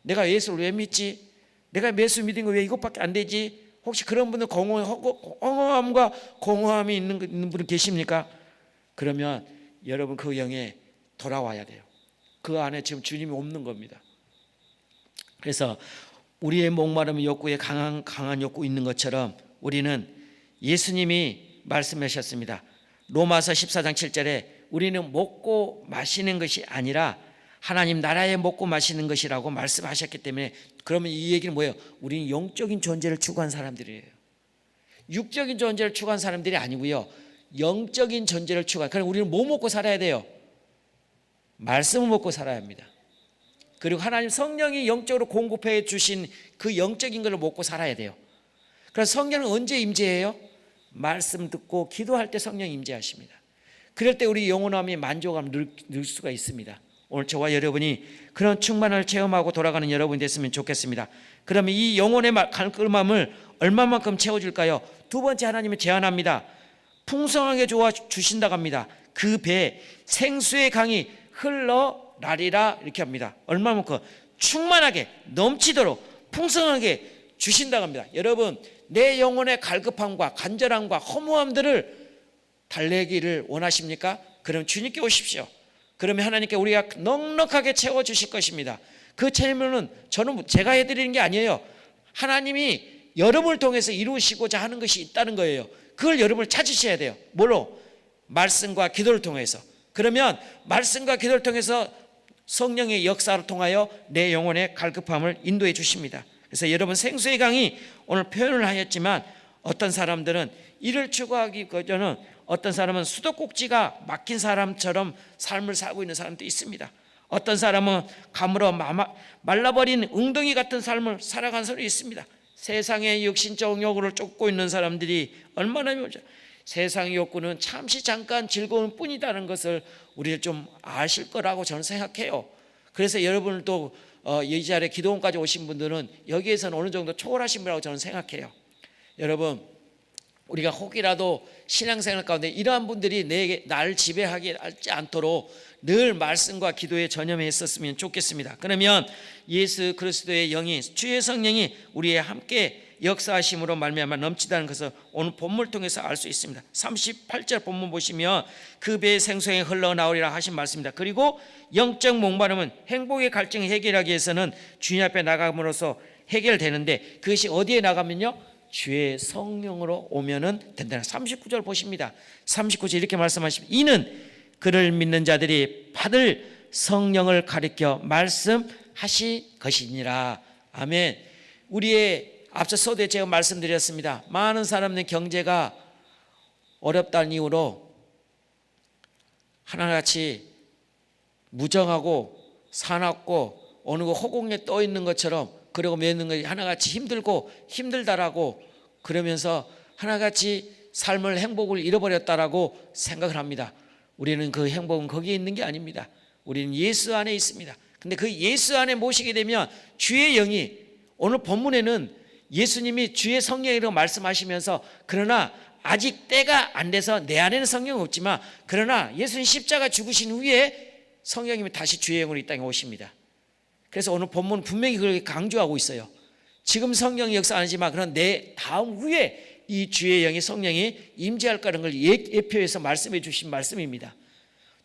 내가 예수를 왜 믿지? 내가 예수 믿은 거 왜 이것밖에 안 되지? 혹시 그런 분들 공허함과 공허함이 있는 분 계십니까? 그러면 여러분 그 영에 돌아와야 돼요. 그 안에 지금 주님이 없는 겁니다. 그래서 우리의 목마름의 욕구에 강한 욕구 있는 것처럼 우리는 예수님이 말씀하셨습니다. 로마서 14장 7절에 우리는 먹고 마시는 것이 아니라 하나님 나라에 먹고 마시는 것이라고 말씀하셨기 때문에, 그러면 이 얘기는 뭐예요? 우리는 영적인 존재를 추구한 사람들이에요. 육적인 존재를 추구한 사람들이 아니고요, 영적인 존재를 추구한. 그럼 우리는 뭐 먹고 살아야 돼요? 말씀을 먹고 살아야 합니다. 그리고 하나님 성령이 영적으로 공급해 주신 그 영적인 것을 먹고 살아야 돼요. 그래서 성령은 언제 임재해요? 말씀 듣고 기도할 때 성령이 임재하십니다. 그럴 때 우리 영혼함이 만족함을 늘 수가 있습니다. 오늘 저와 여러분이 그런 충만을 체험하고 돌아가는 여러분이 됐으면 좋겠습니다. 그러면 이 영혼의 갈끌맘을 얼마만큼 채워줄까요? 두 번째, 하나님은 제안합니다. 풍성하게 주신다고 합니다. 그 배에 생수의 강이 흘러 나리라 이렇게 합니다. 얼마만큼? 충만하게 넘치도록 풍성하게 주신다고 합니다. 여러분, 내 영혼의 갈급함과 간절함과 허무함들을 달래기를 원하십니까? 그럼 주님께 오십시오. 그러면 하나님께 우리가 넉넉하게 채워주실 것입니다. 그 채우면은 저는 제가 해드리는 게 아니에요. 하나님이 여러분을 통해서 이루시고자 하는 것이 있다는 거예요. 그걸 여러분을 찾으셔야 돼요. 뭘로? 말씀과 기도를 통해서. 그러면 말씀과 기도를 통해서 성령의 역사를 통하여 내 영혼의 갈급함을 인도해 주십니다. 그래서 여러분, 생수의 강이 오늘 표현을 하였지만 어떤 사람들은 이를 추구하기보다는 어떤 사람은 수도꼭지가 막힌 사람처럼 삶을 살고 있는 사람도 있습니다. 어떤 사람은 가물어 말라버린 웅덩이 같은 삶을 살아가는 사람이 있습니다. 세상의 육신적 욕구를 쫓고 있는 사람들이 얼마나 많죠. 세상의 욕구는 잠시 잠깐 즐거운 뿐이라는 것을 우리를 좀 아실 거라고 저는 생각해요. 그래서 여러분들도 이 자리에 기도원까지 오신 분들은 여기에서는 어느 정도 초월하신 분이라고 저는 생각해요. 여러분, 우리가 혹이라도 신앙생활 가운데 이러한 분들이 나를 지배하지 않도록 늘 말씀과 기도에 전념했었으면 좋겠습니다. 그러면 예수 그리스도의 영이, 주의 성령이 우리의 함께 역사하심으로 말미암아 넘치다는 것을 오늘 본문을 통해서 알 수 있습니다. 38절 본문 보시면 그 배의 생수에 흘러나오리라 하신 말씀입니다. 그리고 영적 목마름은 행복의 갈증을 해결하기 위해서는 주님 앞에 나감으로써 해결되는데, 그것이 어디에 나가면요? 주의 성령으로 오면은 된다. 39절 보십니다. 39절 이렇게 말씀하십니다. 이는 그를 믿는 자들이 받을 성령을 가리켜 말씀하실 것이니라. 아멘. 우리의 앞서 서두에 제가 말씀드렸습니다. 많은 사람들의 경제가 어렵다는 이유로 하나같이 무정하고 사납고 어느 거 허공에 떠 있는 것처럼, 그리고 매는 것이 하나같이 힘들고 힘들다라고 그러면서 하나같이 삶을 행복을 잃어버렸다라고 생각을 합니다. 우리는 그 행복은 거기에 있는 게 아닙니다. 우리는 예수 안에 있습니다. 근데 그 예수 안에 모시게 되면 주의 영이, 오늘 본문에는 예수님이 주의 성령이라고 말씀하시면서, 그러나 아직 때가 안 돼서 내 안에는 성령이 없지만, 그러나 예수님 십자가 죽으신 후에 성령님이 다시 주의 영으로 이 땅에 오십니다. 그래서 오늘 본문 분명히 그렇게 강조하고 있어요. 지금 성령이 역사 안 하지만 그런 내 다음 후에 이 주의 영이, 성령이 임재할 거라는 걸 예표해서 말씀해 주신 말씀입니다.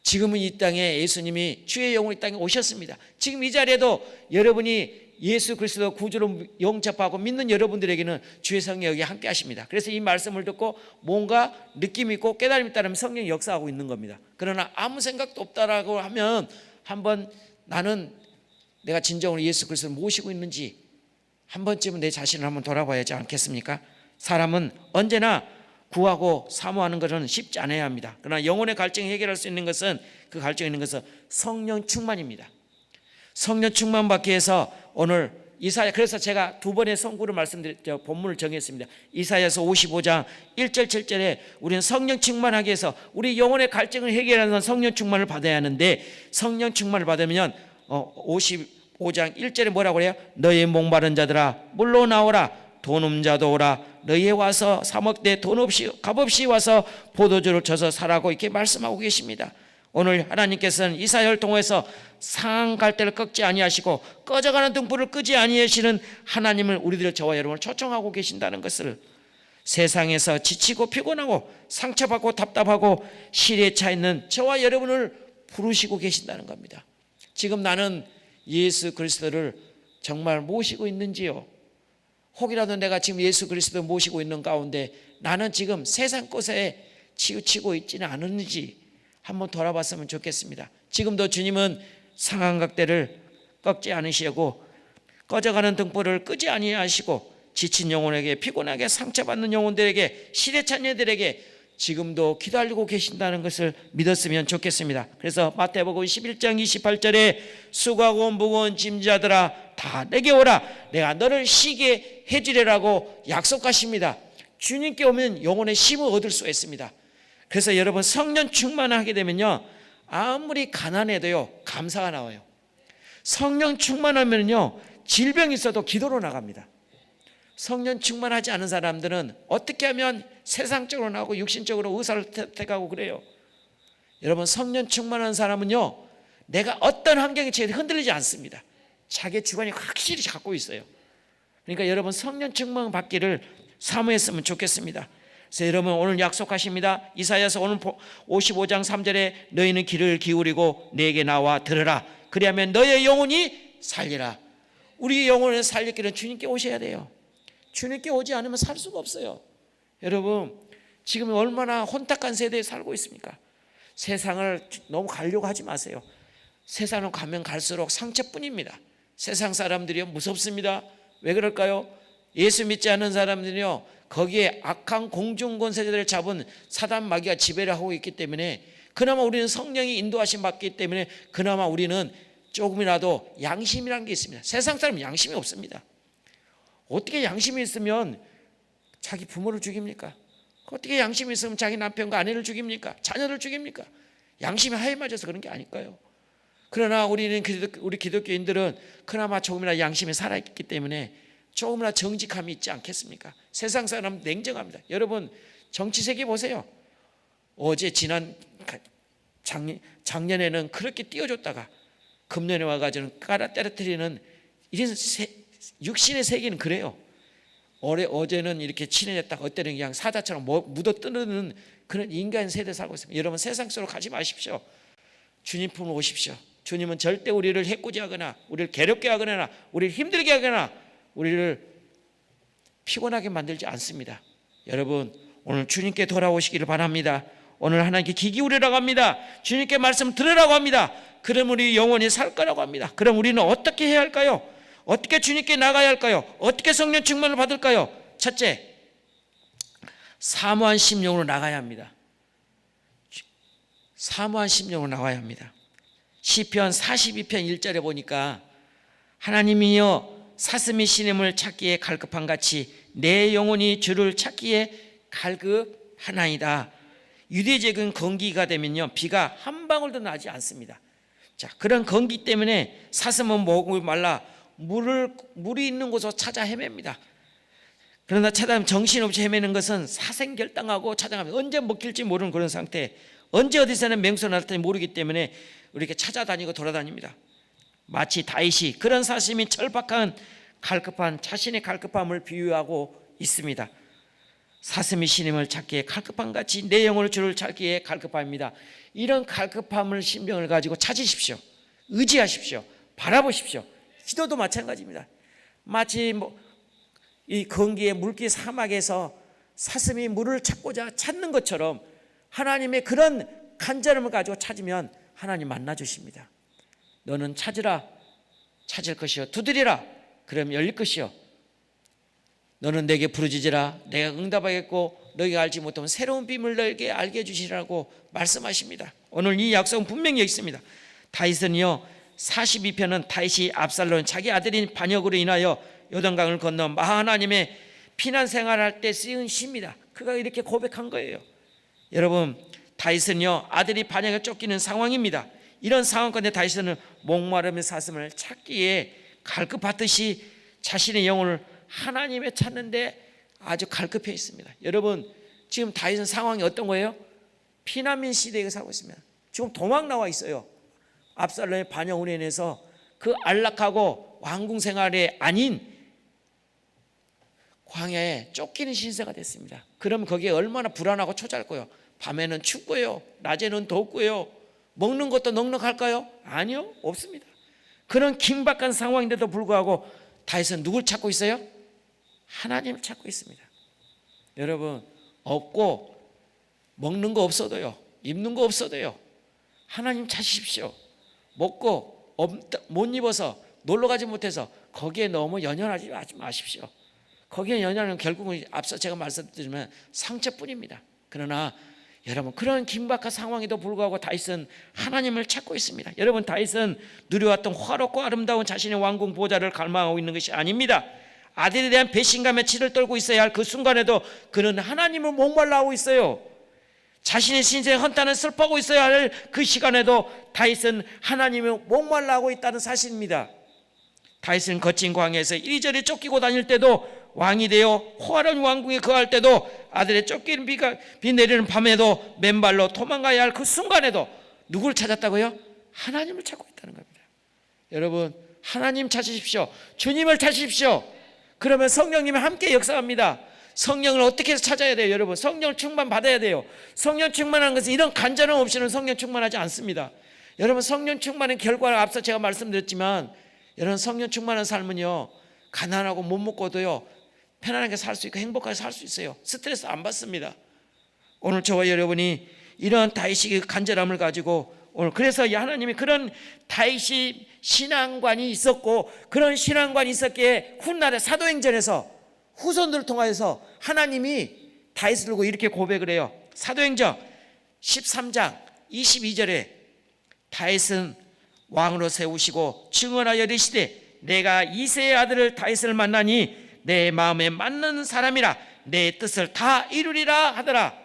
지금은 이 땅에 예수님이 주의 영으로 이 땅에 오셨습니다. 지금 이 자리에도 여러분이 예수 그리스도 구주로 영접하고 믿는 여러분들에게는 주의 성령이 여기 함께 하십니다. 그래서 이 말씀을 듣고 뭔가 느낌이 있고 깨달음이 있다면 성령이 역사하고 있는 겁니다. 그러나 아무 생각도 없다라고 하면 한번 나는 내가 진정으로 예수 그리스도를 모시고 있는지 한 번쯤은 내 자신을 한번 돌아봐야 하지 않겠습니까? 사람은 언제나 구하고 사모하는 것은 쉽지 않아야 합니다. 그러나 영혼의 갈증을 해결할 수 있는 것은, 그 갈증이 있는 것은 성령 충만입니다. 성령 충만 받기 위해서 오늘 이사야, 그래서 제가 두 번의 선구를 말씀드렸죠. 본문을 정했습니다. 이사야서 55장 1절 7절에 우리는 성령 충만하기 위해서 우리 영혼의 갈증을 해결하는 성령 충만을 받아야 하는데, 성령 충만을 받으면 55장 1절에 뭐라고 그래요? 너희 목마른 자들아 물로 나오라, 돈 없는 자도 오라, 너희 와서 사 먹되 돈 없이 값없이 와서 포도주를 쳐서 사라고 이렇게 말씀하고 계십니다. 오늘 하나님께서는 이사야를 통해서 상한 갈대를 꺾지 아니하시고 꺼져가는 등불을 끄지 아니하시는 하나님을, 우리들 저와 여러분을 초청하고 계신다는 것을, 세상에서 지치고 피곤하고 상처받고 답답하고 실에 차 있는 저와 여러분을 부르시고 계신다는 겁니다. 지금 나는 예수 그리스도를 정말 모시고 있는지요? 혹이라도 내가 지금 예수 그리스도를 모시고 있는 가운데 나는 지금 세상 것에 치우치고 있지는 않은지 한번 돌아봤으면 좋겠습니다. 지금도 주님은 상한 각대를 꺾지 않으시고 꺼져가는 등불을 끄지 아니하시고 지친 영혼에게, 피곤하게 상처받는 영혼들에게, 실에 찬 이들에게 지금도 기다리고 계신다는 것을 믿었으면 좋겠습니다. 그래서 마태복음 11장 28절에 수고하고 무거운 짐자들아 다 내게 오라, 내가 너를 쉬게 해주리라고 약속하십니다. 주님께 오면 영혼의 쉼을 얻을 수 있습니다. 그래서 여러분, 성령 충만하게 되면요, 아무리 가난해도요 감사가 나와요. 성령 충만하면요 질병이 있어도 기도로 나갑니다. 성령 충만하지 않은 사람들은 어떻게 하면 세상적으로 나오고 육신적으로 의사를 택하고 그래요. 여러분, 성령 충만한 사람은요 내가 어떤 환경에 처해도 흔들리지 않습니다. 자기의 주관이 확실히 갖고 있어요. 그러니까 여러분 성령 충만 받기를 사모했으면 좋겠습니다. 그래서 여러분 오늘 약속하십니다. 이사야서 오늘 55장 3절에 너희는 귀를 기울이고 내게 나와 들으라. 그리하면 너의 영혼이 살리라. 우리 영혼을 살릴 길은 주님께 오셔야 돼요. 주님께 오지 않으면 살 수가 없어요. 여러분 지금 얼마나 혼탁한 세대에 살고 있습니까? 세상을 너무 가려고 하지 마세요. 세상을 가면 갈수록 상처뿐입니다. 세상 사람들이요 무섭습니다. 왜 그럴까요? 예수 믿지 않는 사람들이요 거기에 악한 공중권세자들을 잡은 사단 마귀가 지배를 하고 있기 때문에 그나마 우리는 성령이 인도하심 받기 때문에 그나마 우리는 조금이라도 양심이라는 게 있습니다. 세상 사람은 양심이 없습니다. 어떻게 양심이 있으면 자기 부모를 죽입니까? 어떻게 양심이 있으면 자기 남편과 아내를 죽입니까? 자녀를 죽입니까? 양심이 하에 맞아서 그런 게 아닐까요? 그러나 우리 기독교인들은 그나마 조금이나 양심이 살아있기 때문에 조금이나 정직함이 있지 않겠습니까? 세상 사람은 냉정합니다. 여러분 정치세계 보세요. 어제 작년에는 그렇게 띄워줬다가 금년에 와가지고는 깔아 떨어뜨리는 이런 육신의 세계는 그래요. 어제는 이렇게 친해졌다가 어때는 그냥 사자처럼 묻어뜨는 그런 인간 세대에 살고 있습니다. 여러분 세상 속으로 가지 마십시오. 주님 품으로 오십시오. 주님은 절대 우리를 해코지하거나 우리를 괴롭게 하거나 우리를 힘들게 하거나 우리를 피곤하게 만들지 않습니다. 여러분 오늘 주님께 돌아오시기를 바랍니다. 오늘 하나님께 귀 기울이라고 합니다. 주님께 말씀 들으라고 합니다. 그럼 우리 영원히 살 거라고 합니다. 그럼 우리는 어떻게 해야 할까요? 어떻게 주님께 나가야 할까요? 어떻게 성령 충만을 받을까요? 첫째, 사모한 심령으로 나가야 합니다. 사모한 심령으로 나와야 합니다. 시편 42편 1절에 보니까 하나님이여 사슴이 시냇을 찾기에 갈급한 같이 내 영혼이 주를 찾기에 갈급하나이다. 유대적인 건기가 되면요 비가 한 방울도 나지 않습니다. 자, 그런 건기 때문에 사슴은 목이 말라 물이 있는 곳으로 찾아 헤맵니다. 그러나 찾아가면 정신없이 헤매는 것은 사생결당하고 찾아가면 언제 먹힐지 모르는 그런 상태, 언제 어디서는 맹수 날지 모르기 때문에 이렇게 찾아다니고 돌아다닙니다. 마치 다윗이 그런 사슴이 절박한 갈급한 자신의 갈급함을 비유하고 있습니다. 사슴이 시냇을 찾기에 갈급한 같이 내 영혼을 주를 찾기에 갈급합니다. 이런 갈급함을 심령을 가지고 찾으십시오. 의지하십시오. 바라보십시오. 기도도 마찬가지입니다. 마치 이 건기의 물기 사막에서 사슴이 물을 찾고자 찾는 것처럼 하나님의 그런 간절함을 가지고 찾으면 하나님 만나 주십니다. 너는 찾으라, 찾을 것이요 두드리라, 그럼 열릴 것이요 너는 내게 부르짖으라, 내가 응답하겠고 너희가 알지 못하면 새로운 비밀을 너에게 알게 해주시라고 말씀하십니다. 오늘 이 약속은 분명히 있습니다. 다윗은요 42편은 다윗이 압살롬 자기 아들인 반역으로 인하여 요단강을 건너 하나님의 피난 생활할 때 쓰인 시입니다. 그가 이렇게 고백한 거예요. 여러분 다윗은요 아들이 반역에 쫓기는 상황입니다. 이런 상황 가운데 다윗은 목마름의 사슴을 찾기에 갈급하듯이 자신의 영혼을 하나님의 찾는데 아주 갈급해 있습니다. 여러분 지금 다윗은 상황이 어떤 거예요? 피난민 시대에 살고 있습니다. 지금 도망 나와 있어요. 압살롬의 반역으로 인해서 그 안락하고 왕궁 생활이 아닌 광야에 쫓기는 신세가 됐습니다. 그럼 거기에 얼마나 불안하고 초잘거요. 밤에는 춥고요, 낮에는 덥고요, 먹는 것도 넉넉할까요? 아니요, 없습니다. 그런 긴박한 상황인데도 불구하고 다윗은 누굴 찾고 있어요? 하나님을 찾고 있습니다. 여러분 없고 먹는 거 없어도요, 입는 거 없어도요, 하나님 찾으십시오. 먹고 못 입어서 놀러 가지 못해서 거기에 너무 연연하지 마십시오. 거기에 연연하면 결국은 앞서 제가 말씀드리면 상처뿐입니다. 그러나 여러분 그런 긴박한 상황에도 불구하고 다윗은 하나님을 찾고 있습니다. 여러분 다윗은 누려왔던 화롭고 아름다운 자신의 왕궁 보좌를 갈망하고 있는 것이 아닙니다. 아들에 대한 배신감에 치를 떨고 있어야 할 그 순간에도 그는 하나님을 목말라 하고 있어요. 자신의 신세에 헌탄을 슬퍼하고 있어야 할 그 시간에도 다윗은 하나님을 목말라 하고 있다는 사실입니다. 다윗은 거친 광야에서 이리저리 쫓기고 다닐 때도 왕이 되어 호화로운 왕궁에 거할 때도 아들의 쫓기는 비 내리는 밤에도 맨발로 도망가야 할 그 순간에도 누구를 찾았다고요? 하나님을 찾고 있다는 겁니다. 여러분, 하나님 찾으십시오. 주님을 찾으십시오. 그러면 성령님이 함께 역사합니다. 성령을 어떻게 해서 찾아야 돼요? 여러분, 성령 충만 받아야 돼요. 성령 충만한 것은 이런 간절함 없이는 성령 충만하지 않습니다. 여러분, 성령 충만의 결과를 앞서 제가 말씀드렸지만, 여러분, 성령 충만한 삶은요, 가난하고 못 먹고도요 편안하게 살 수 있고 행복하게 살 수 있어요. 스트레스 안 받습니다. 오늘 저와 여러분이 이런 다윗의 간절함을 가지고 오늘, 그래서 하나님이 그런 다윗이 신앙관이 있었고, 그런 신앙관이 있었기에 훗날에 사도행전에서 후손들을 통하여서 하나님이 다윗을 두고 이렇게 고백을 해요. 사도행전 13장 22절에 다윗은 왕으로 세우시고 증언하여 이르시되 내가 이새의 아들을 다윗을 만나니 내 마음에 맞는 사람이라 내 뜻을 다 이루리라 하더라.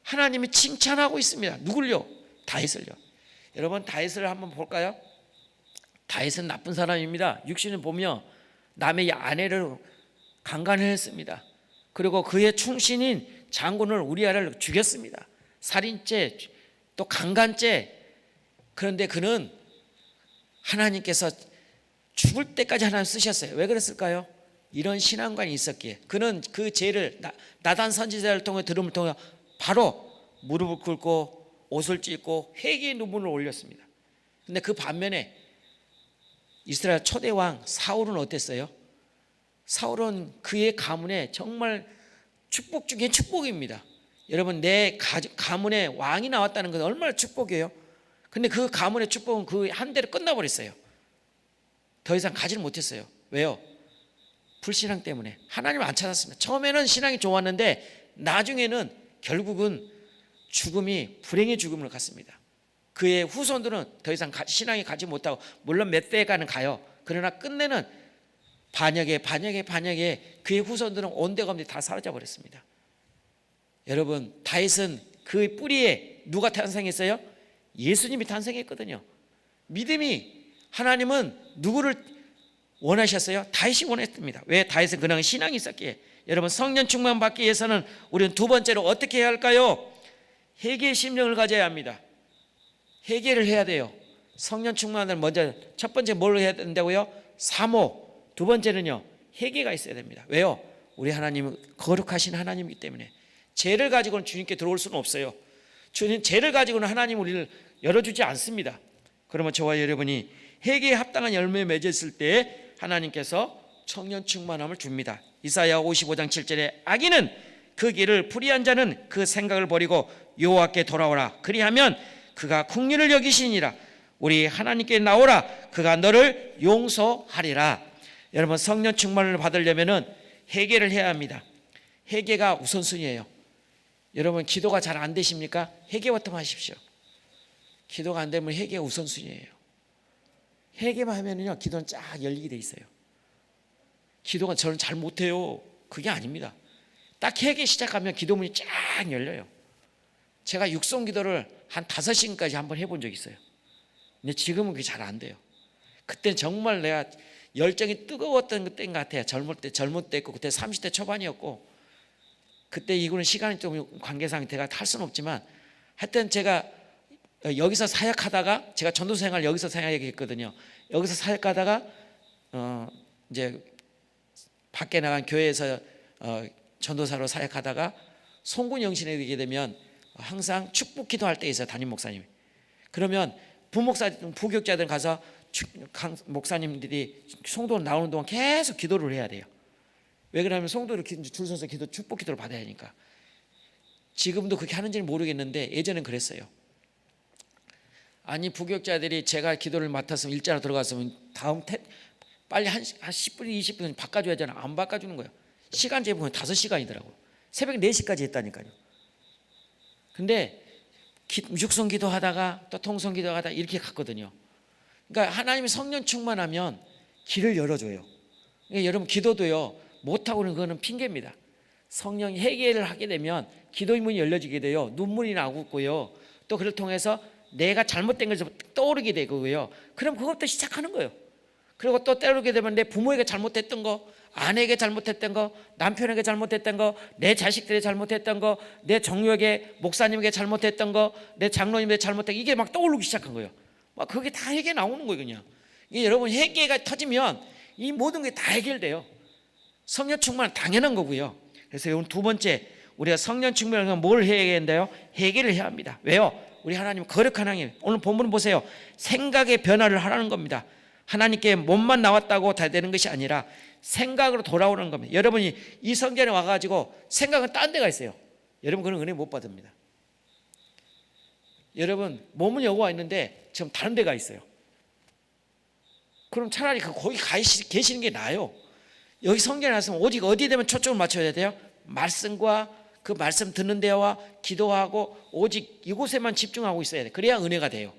하나님이 칭찬하고 있습니다. 누굴요? 다윗을요. 여러분, 다윗을 한번 볼까요? 다윗은 나쁜 사람입니다. 육신을 보며 남의 아내를 강간했습니다. 그리고 그의 충신인 장군을 우리아를 죽였습니다. 살인죄, 또 강간죄. 그런데 그는 하나님께서 죽을 때까지 하나님 쓰셨어요. 왜 그랬을까요? 이런 신앙관이 있었기에. 그는 그 죄를 나단 선지자를 통해 들음을 통해 바로 무릎을 꿇고 옷을 찢고 회개의 눈물을 올렸습니다. 그런데 그 반면에 이스라엘 초대 왕 사울은 어땠어요? 사울은 그의 가문에 정말 축복 중에 축복입니다. 여러분, 내 가문에 왕이 나왔다는 건 얼마나 축복이에요. 근데 그 가문의 축복은 그 한 대로 끝나버렸어요. 더 이상 가지를 못했어요. 왜요? 불신앙 때문에. 하나님을 안 찾았습니다. 처음에는 신앙이 좋았는데 나중에는 결국은 죽음이 불행의 죽음을 갔습니다. 그의 후손들은 더 이상 신앙이 가지 못하고, 물론 몇 대가는 가요. 그러나 끝내는 반역에 그의 후손들은 온데가 없는데 다 사라져 버렸습니다. 여러분, 다윗은 그 뿌리에 누가 탄생했어요? 예수님이 탄생했거든요. 믿음이, 하나님은 누구를 원하셨어요? 다윗이 원했습니다. 왜? 다윗은 그냥 신앙이 있었기에. 여러분, 성령 충만 받기 위해서는 우리는 두 번째로 어떻게 해야 할까요? 회개의 심령을 가져야 합니다. 회개를 해야 돼요. 성령 충만을 먼저, 첫 번째 뭘 해야 된다고요? 사모. 두 번째는요, 회개가 있어야 됩니다. 왜요? 우리 하나님은 거룩하신 하나님이기 때문에. 죄를 가지고는 주님께 들어올 수는 없어요. 주님, 죄를 가지고는 하나님 우리를 열어주지 않습니다. 그러면 저와 여러분이 회개에 합당한 열매를 맺었을 때 하나님께서 청년 충만함을 줍니다. 이사야 55장 7절에 악인은 그 길을 불의한 자는 그 생각을 버리고 여호와께 돌아오라. 그리하면 그가 긍휼을 여기시니라. 우리 하나님께 나오라. 그가 너를 용서하리라. 여러분, 성령 충만을 받으려면은 회개를 해야 합니다. 회개가 우선순위예요. 여러분, 기도가 잘 안 되십니까? 회개부터 하십시오. 기도가 안 되면 회개가 우선순위예요. 회개만 하면은요, 기도는 쫙 열리게 돼 있어요. 기도가 저는 잘 못해요. 그게 아닙니다. 딱 회개 시작하면 기도문이 쫙 열려요. 제가 육성 기도를 한 5시간까지 한번 해본 적이 있어요. 근데 지금은 그게 잘 안 돼요. 그때 정말 내가 열정이 뜨거웠던 때인 것 같아요. 젊을 때였고, 그때 30대 초반이었고, 그때 이거는 시간이 좀 관계상 제가 할 수는 없지만, 하여튼 제가 여기서 사역하다가, 제가 전도생활 여기서 사역했거든요. 여기서 사역하다가 이제 밖에 나간 교회에서 전도사로 사역하다가 송군 영신에 되게 되면 항상 축복 기도할 때 있어요. 담임 목사님이. 그러면 부교육자들 가서 목사님들이 송도 나오는 동안 계속 기도를 해야 돼요. 왜 그러냐면 송도를 줄 서서 축복 기도를 받아야 하니까. 지금도 그렇게 하는지는 모르겠는데 예전엔 그랬어요. 아니, 부교육자들이 제가 기도를 맡았으면 일자로 들어갔으면 빨리 한 10분 20분 바꿔줘야 하잖아. 안 바꿔주는 거예요. 시간 재보면 5시간이더라고요. 새벽 4시까지 했다니까요. 근데 육성 기도하다가 또 통성 기도하다가 이렇게 갔거든요. 그러니까 하나님이 성령 충만하면 길을 열어줘요. 그러니까 여러분, 기도도요, 못하고는 그거는 핑계입니다. 성령 회개를 하게 되면 기도의 문이 열려지게 돼요. 눈물이 나고요. 또 그를 통해서 내가 잘못된 것을 떠오르게 되고요. 그럼 그것부터 시작하는 거예요. 그리고 또 떠오르게 되면 내 부모에게 잘못했던 거, 아내에게 잘못했던 거, 남편에게 잘못했던 거, 내 자식들에게 잘못했던 거, 내 정력에 목사님에게 잘못했던 거, 내 장로님에게 잘못했던 거, 이게 막 떠오르기 시작한 거예요. 막 그게 다 해결 나오는 거예요. 그냥 이게 여러분 회개가 터지면 이 모든 게 다 해결돼요. 성령 충만은 당연한 거고요. 그래서 오늘 두 번째, 우리가 성령 충만을 하면 뭘 해야 된다요? 회개를 해야 합니다. 왜요? 우리 하나님 거룩한 하나님, 오늘 본문을 보세요. 생각의 변화를 하라는 겁니다. 하나님께 몸만 나왔다고 다 되는 것이 아니라 생각으로 돌아오는 겁니다. 여러분이 이 성전에 와가지고 생각은 딴 데가 있어요. 여러분 그런 은혜 못 받습니다. 여러분 몸은 여기 와 있는데 지금 다른 데가 있어요. 그럼 차라리 거기 계시는 게 나아요. 여기 성전에 왔으면 오직 어디에 되면 초점을 맞춰야 돼요? 말씀과 그 말씀 듣는 데와 기도하고 오직 이곳에만 집중하고 있어야 돼요. 그래야 은혜가 돼요.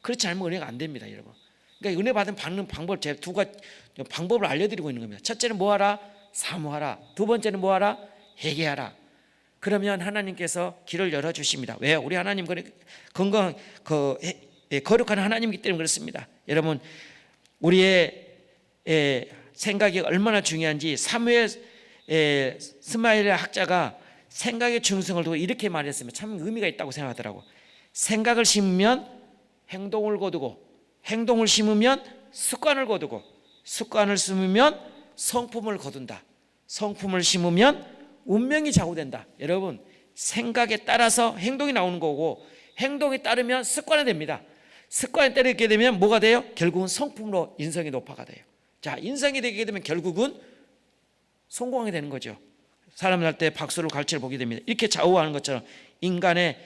그렇지 않으면 은혜가 안 됩니다, 여러분. 그러니까 은혜 받는 방법, 제가 두 가지 방법을 알려드리고 있는 겁니다. 첫째는 뭐하라? 사모하라. 두 번째는 뭐하라? 회개하라. 그러면 하나님께서 길을 열어주십니다. 왜요? 우리 하나님 건강 거룩한 하나님이기 때문에 그렇습니다. 여러분 우리의 생각이 얼마나 중요한지 스마일 학자가 생각의 중성을 두고 이렇게 말했습니다. 참 의미가 있다고 생각하더라고. 생각을 심으면 행동을 거두고, 행동을 심으면 습관을 거두고, 습관을 심으면 성품을 거둔다. 성품을 심으면 운명이 좌우된다. 여러분 생각에 따라서 행동이 나오는 거고, 행동에 따르면 습관이 됩니다. 습관에 따르게 되면 뭐가 돼요? 결국은 성품으로 인성이 높아가 돼요. 자, 인성이 되게 되면 결국은 성공하게 되는 거죠. 사람을 할 때 박수를 갈채를 보게 됩니다. 이렇게 좌우하는 것처럼 인간의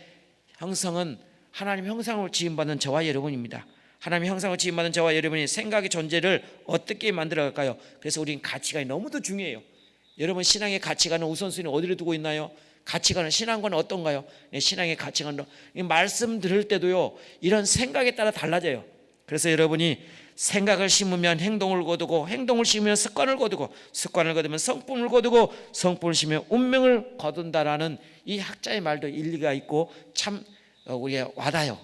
형성은 하나님 형상으로 지음받은 저와 여러분입니다. 하나님 형상으로 지음받은 저와 여러분이 생각의 존재를 어떻게 만들어갈까요? 그래서 우리는 가치관이 너무도 중요해요. 여러분 신앙의 가치관은 우선순위 어디를 두고 있나요? 가치관은 신앙과는 어떤가요? 신앙의 가치관도 말씀 들을 때도요 이런 생각에 따라 달라져요. 그래서 여러분이 생각을 심으면 행동을 거두고, 행동을 심으면 습관을 거두고, 습관을 거두면 성품을 거두고, 성품을 심으면 운명을 거둔다라는 이 학자의 말도 일리가 있고 참 우리가 와닿아요.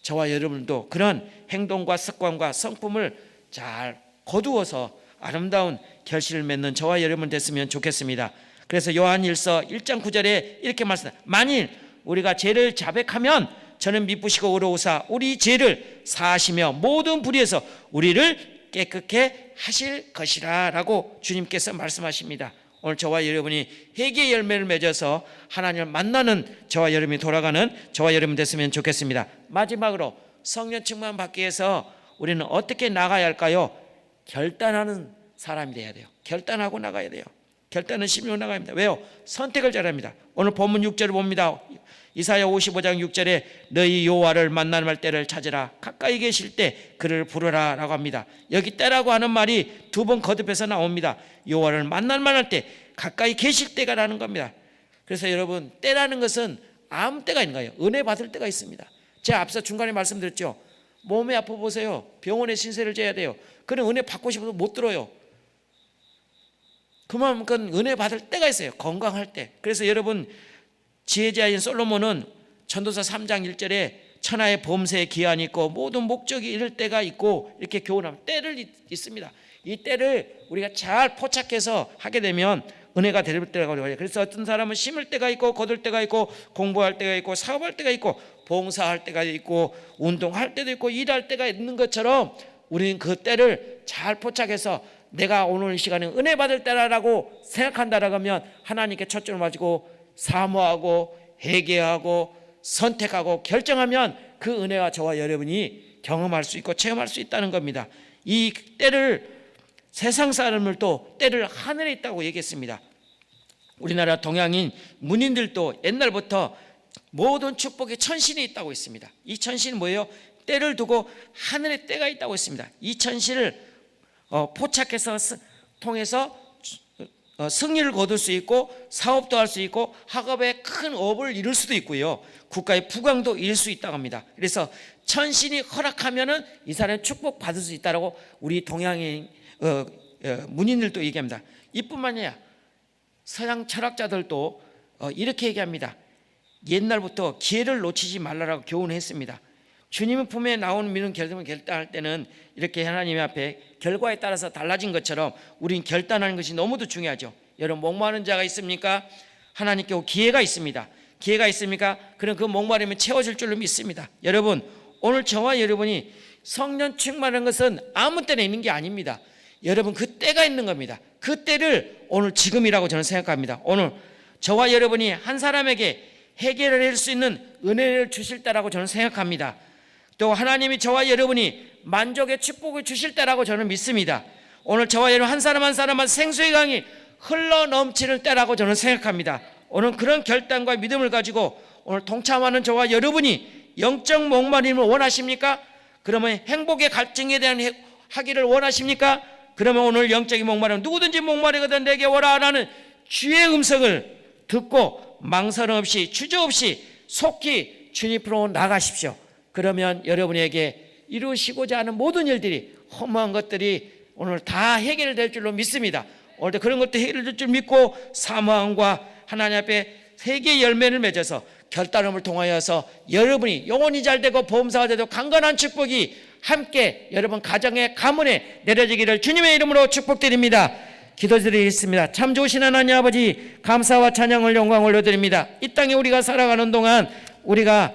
저와 여러분도 그런 행동과 습관과 성품을 잘 거두어서 아름다운 결실을 맺는 저와 여러분 됐으면 좋겠습니다. 그래서 요한일서 1장 9절에 이렇게 말씀합니다. 만일 우리가 죄를 자백하면 저는 미쁘시고 의로우사 우리 죄를 사하시며 모든 불의에서 우리를 깨끗게 하실 것이라 라고 주님께서 말씀하십니다. 오늘 저와 여러분이 회개의 열매를 맺어서 하나님을 만나는 저와 여러분이 돌아가는 저와 여러분 됐으면 좋겠습니다. 마지막으로 성령 충만 받기 위해서 우리는 어떻게 나가야 할까요? 결단하는 사람이 돼야 돼요. 결단하고 나가야 돼요. 결단은 심령으로 나가야 합니다. 왜요? 선택을 잘해야 합니다. 오늘 본문 6절을 봅니다. 이사야 55장 6절에 너희 여호와를 만날 때를 찾으라. 가까이 계실 때 그를 부르라 라고 합니다. 여기 때라고 하는 말이 두 번 거듭해서 나옵니다. 여호와를 만날 때, 가까이 계실 때가 라는 겁니다. 그래서 여러분 때라는 것은 아무 때가 있는 거예요. 은혜 받을 때가 있습니다. 제가 앞서 중간에 말씀드렸죠. 몸이 아파 보세요. 병원에 신세를 져야 돼요. 그런 은혜 받고 싶어도 못 들어요. 그만큼 은혜 받을 때가 있어요. 건강할 때. 그래서 여러분 지혜자인 솔로몬은 전도서 3장 1절에 천하의 범세에 기한이 있고 모든 목적이 이를 때가 있고 이렇게 교훈하면 때를 있습니다. 이 때를 우리가 잘 포착해서 하게 되면 은혜가 될 때라고 해요. 그래서 어떤 사람은 심을 때가 있고 거둘 때가 있고 공부할 때가 있고 사업할 때가 있고 봉사할 때가 있고 운동할 때도 있고 일할 때가 있는 것처럼 우리는 그 때를 잘 포착해서 내가 오늘 이 시간에 은혜 받을 때라고 생각한다라고 하면 하나님께 초점을 맞추고 사모하고 회개하고 선택하고 결정하면 그 은혜와 저와 여러분이 경험할 수 있고 체험할 수 있다는 겁니다. 이 때를 세상 사람을 또 때를 하늘에 있다고 얘기했습니다. 우리나라 동양인 문인들도 옛날부터 모든 축복의 천신이 있다고 했습니다. 이 천신은 뭐예요? 때를 두고 하늘에 때가 있다고 했습니다. 이 천신을 포착해서 통해서 승리를 거둘 수 있고 사업도 할 수 있고 학업에 큰 업을 이룰 수도 있고요. 국가의 부강도 이룰 수 있다고 합니다. 그래서 천신이 허락하면은 이 사람이 축복 받을 수 있다라고 우리 동양인 문인들도 얘기합니다. 이뿐만 아니라 서양 철학자들도 이렇게 얘기합니다. 옛날부터 기회를 놓치지 말라라고 교훈했습니다. 주님의 품에 나오는 믿음 결단할 때는 이렇게 하나님 앞에 결과에 따라서 달라진 것처럼 우리는 결단하는 것이 너무도 중요하죠. 여러분 목마른 자가 있습니까? 하나님께 기회가 있습니다. 기회가 있습니까? 그럼 그 목마름이 채워질 줄로 믿습니다. 여러분 오늘 저와 여러분이 성령 충만한 것은 아무 때나 있는 게 아닙니다. 여러분 그 때가 있는 겁니다. 그 때를 오늘 지금이라고 저는 생각합니다. 오늘 저와 여러분이 한 사람에게 해결을 할 수 있는 은혜를 주실 때라고 저는 생각합니다. 또 하나님이 저와 여러분이 만족의 축복을 주실 때라고 저는 믿습니다. 오늘 저와 여러분 한 사람 한 사람한 생수의 강이 흘러 넘치는 때라고 저는 생각합니다. 오늘 그런 결단과 믿음을 가지고 오늘 동참하는 저와 여러분이 영적 목마름을 원하십니까? 그러면 행복의 갈증에 대한 하기를 원하십니까? 그러면 오늘 영적인 목마름, 누구든지 목마르거든 내게 오라 라는 주의 음성을 듣고 망설임 없이 주저 없이 속히 주님 앞으로 나가십시오. 그러면 여러분에게 이루시고자 하는 모든 일들이, 허무한 것들이 오늘 다 해결될 줄로 믿습니다. 오늘도 그런 것도 해결될 줄 믿고 사모함과 하나님 앞에 세계의 열매를 맺어서 결단함을 통하여서 여러분이 영혼이 잘되고 보험사가 되고 강건한 축복이 함께 여러분 가정의 가문에 내려지기를 주님의 이름으로 축복드립니다. 기도드리겠습니다. 참 좋으신 하나님 아버지, 감사와 찬양을 영광을 올려드립니다. 이 땅에 우리가 살아가는 동안 우리가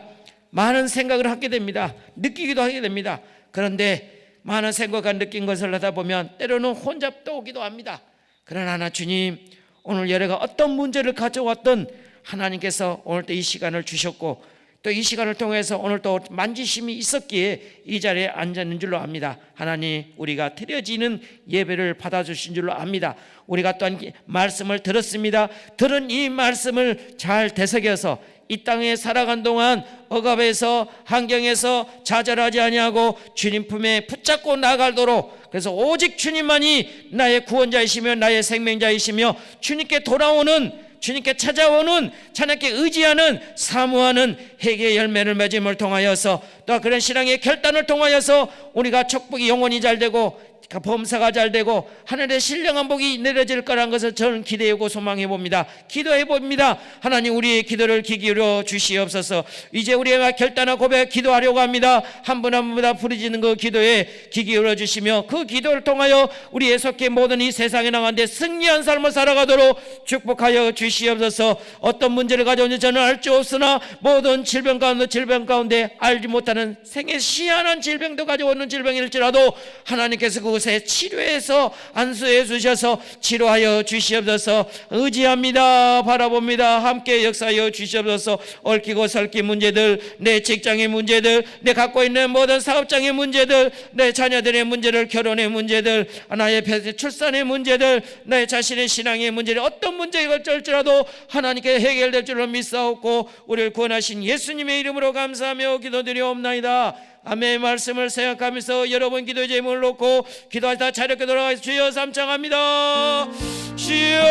많은 생각을 하게 됩니다. 느끼기도 하게 됩니다. 그런데 많은 생각과 느낀 것을 하다 보면 때로는 혼자 떠오기도 합니다. 그러나 주님, 오늘 여러가 어떤 문제를 가져왔던 하나님께서 오늘 또 이 시간을 주셨고 또 이 시간을 통해서 오늘 또 만지심이 있었기에 이 자리에 앉았는 줄로 압니다. 하나님, 우리가 드려지는 예배를 받아주신 줄로 압니다. 우리가 또한 말씀을 들었습니다. 들은 이 말씀을 잘 되새겨서 이 땅에 살아간 동안 억압에서 환경에서 좌절하지 아니하고 주님 품에 붙잡고 나가도록, 그래서 오직 주님만이 나의 구원자이시며 나의 생명자이시며 주님께 돌아오는, 주님께 찾아오는, 하나님께 의지하는, 사모하는 회개의 열매를 맺음을 통하여서 또 그런 신앙의 결단을 통하여서 우리가 축복이 영원히 잘되고 범사가 잘되고 하늘의 신령한 복이 내려질 거라는 것을 저는 기대하고 소망해 봅니다. 기도해 봅니다. 하나님, 우리의 기도를 귀 기울여 주시옵소서. 이제 우리가 결단하고 고백 기도하려고 합니다. 한 분 한 분마다 부르짖는 그 기도에 귀 기울여 주시며 그 기도를 통하여 우리의 속해 모든 이 세상에 나가는데 승리한 삶을 살아가도록 축복하여 주시옵소서. 어떤 문제를 가져오는지 저는 알 수 없으나 모든 질병 가운데 알지 못하는 생에 희한한 질병도 가져오는 질병일지라도 하나님께서 그것에 치료해서 안수해 주셔서 치료하여 주시옵소서. 의지합니다. 바라봅니다. 함께 역사하여 주시옵소서. 얽히고 설킨 문제들, 내 직장의 문제들, 내 갖고 있는 모든 사업장의 문제들, 내 자녀들의 문제들, 결혼의 문제들, 나의 출산의 문제들, 내 자신의 신앙의 문제들, 어떤 문제가 걸릴지라도 하나님께 해결될 줄로 믿사옵고 우리를 구원하신 예수님의 이름으로 감사하며 기도드리옵나이다. 아멘. 말씀을 생각하면서 여러분 기도의 제목을 놓고 기도하다 자력게 돌아가서 주여 삼창합니다. 주여.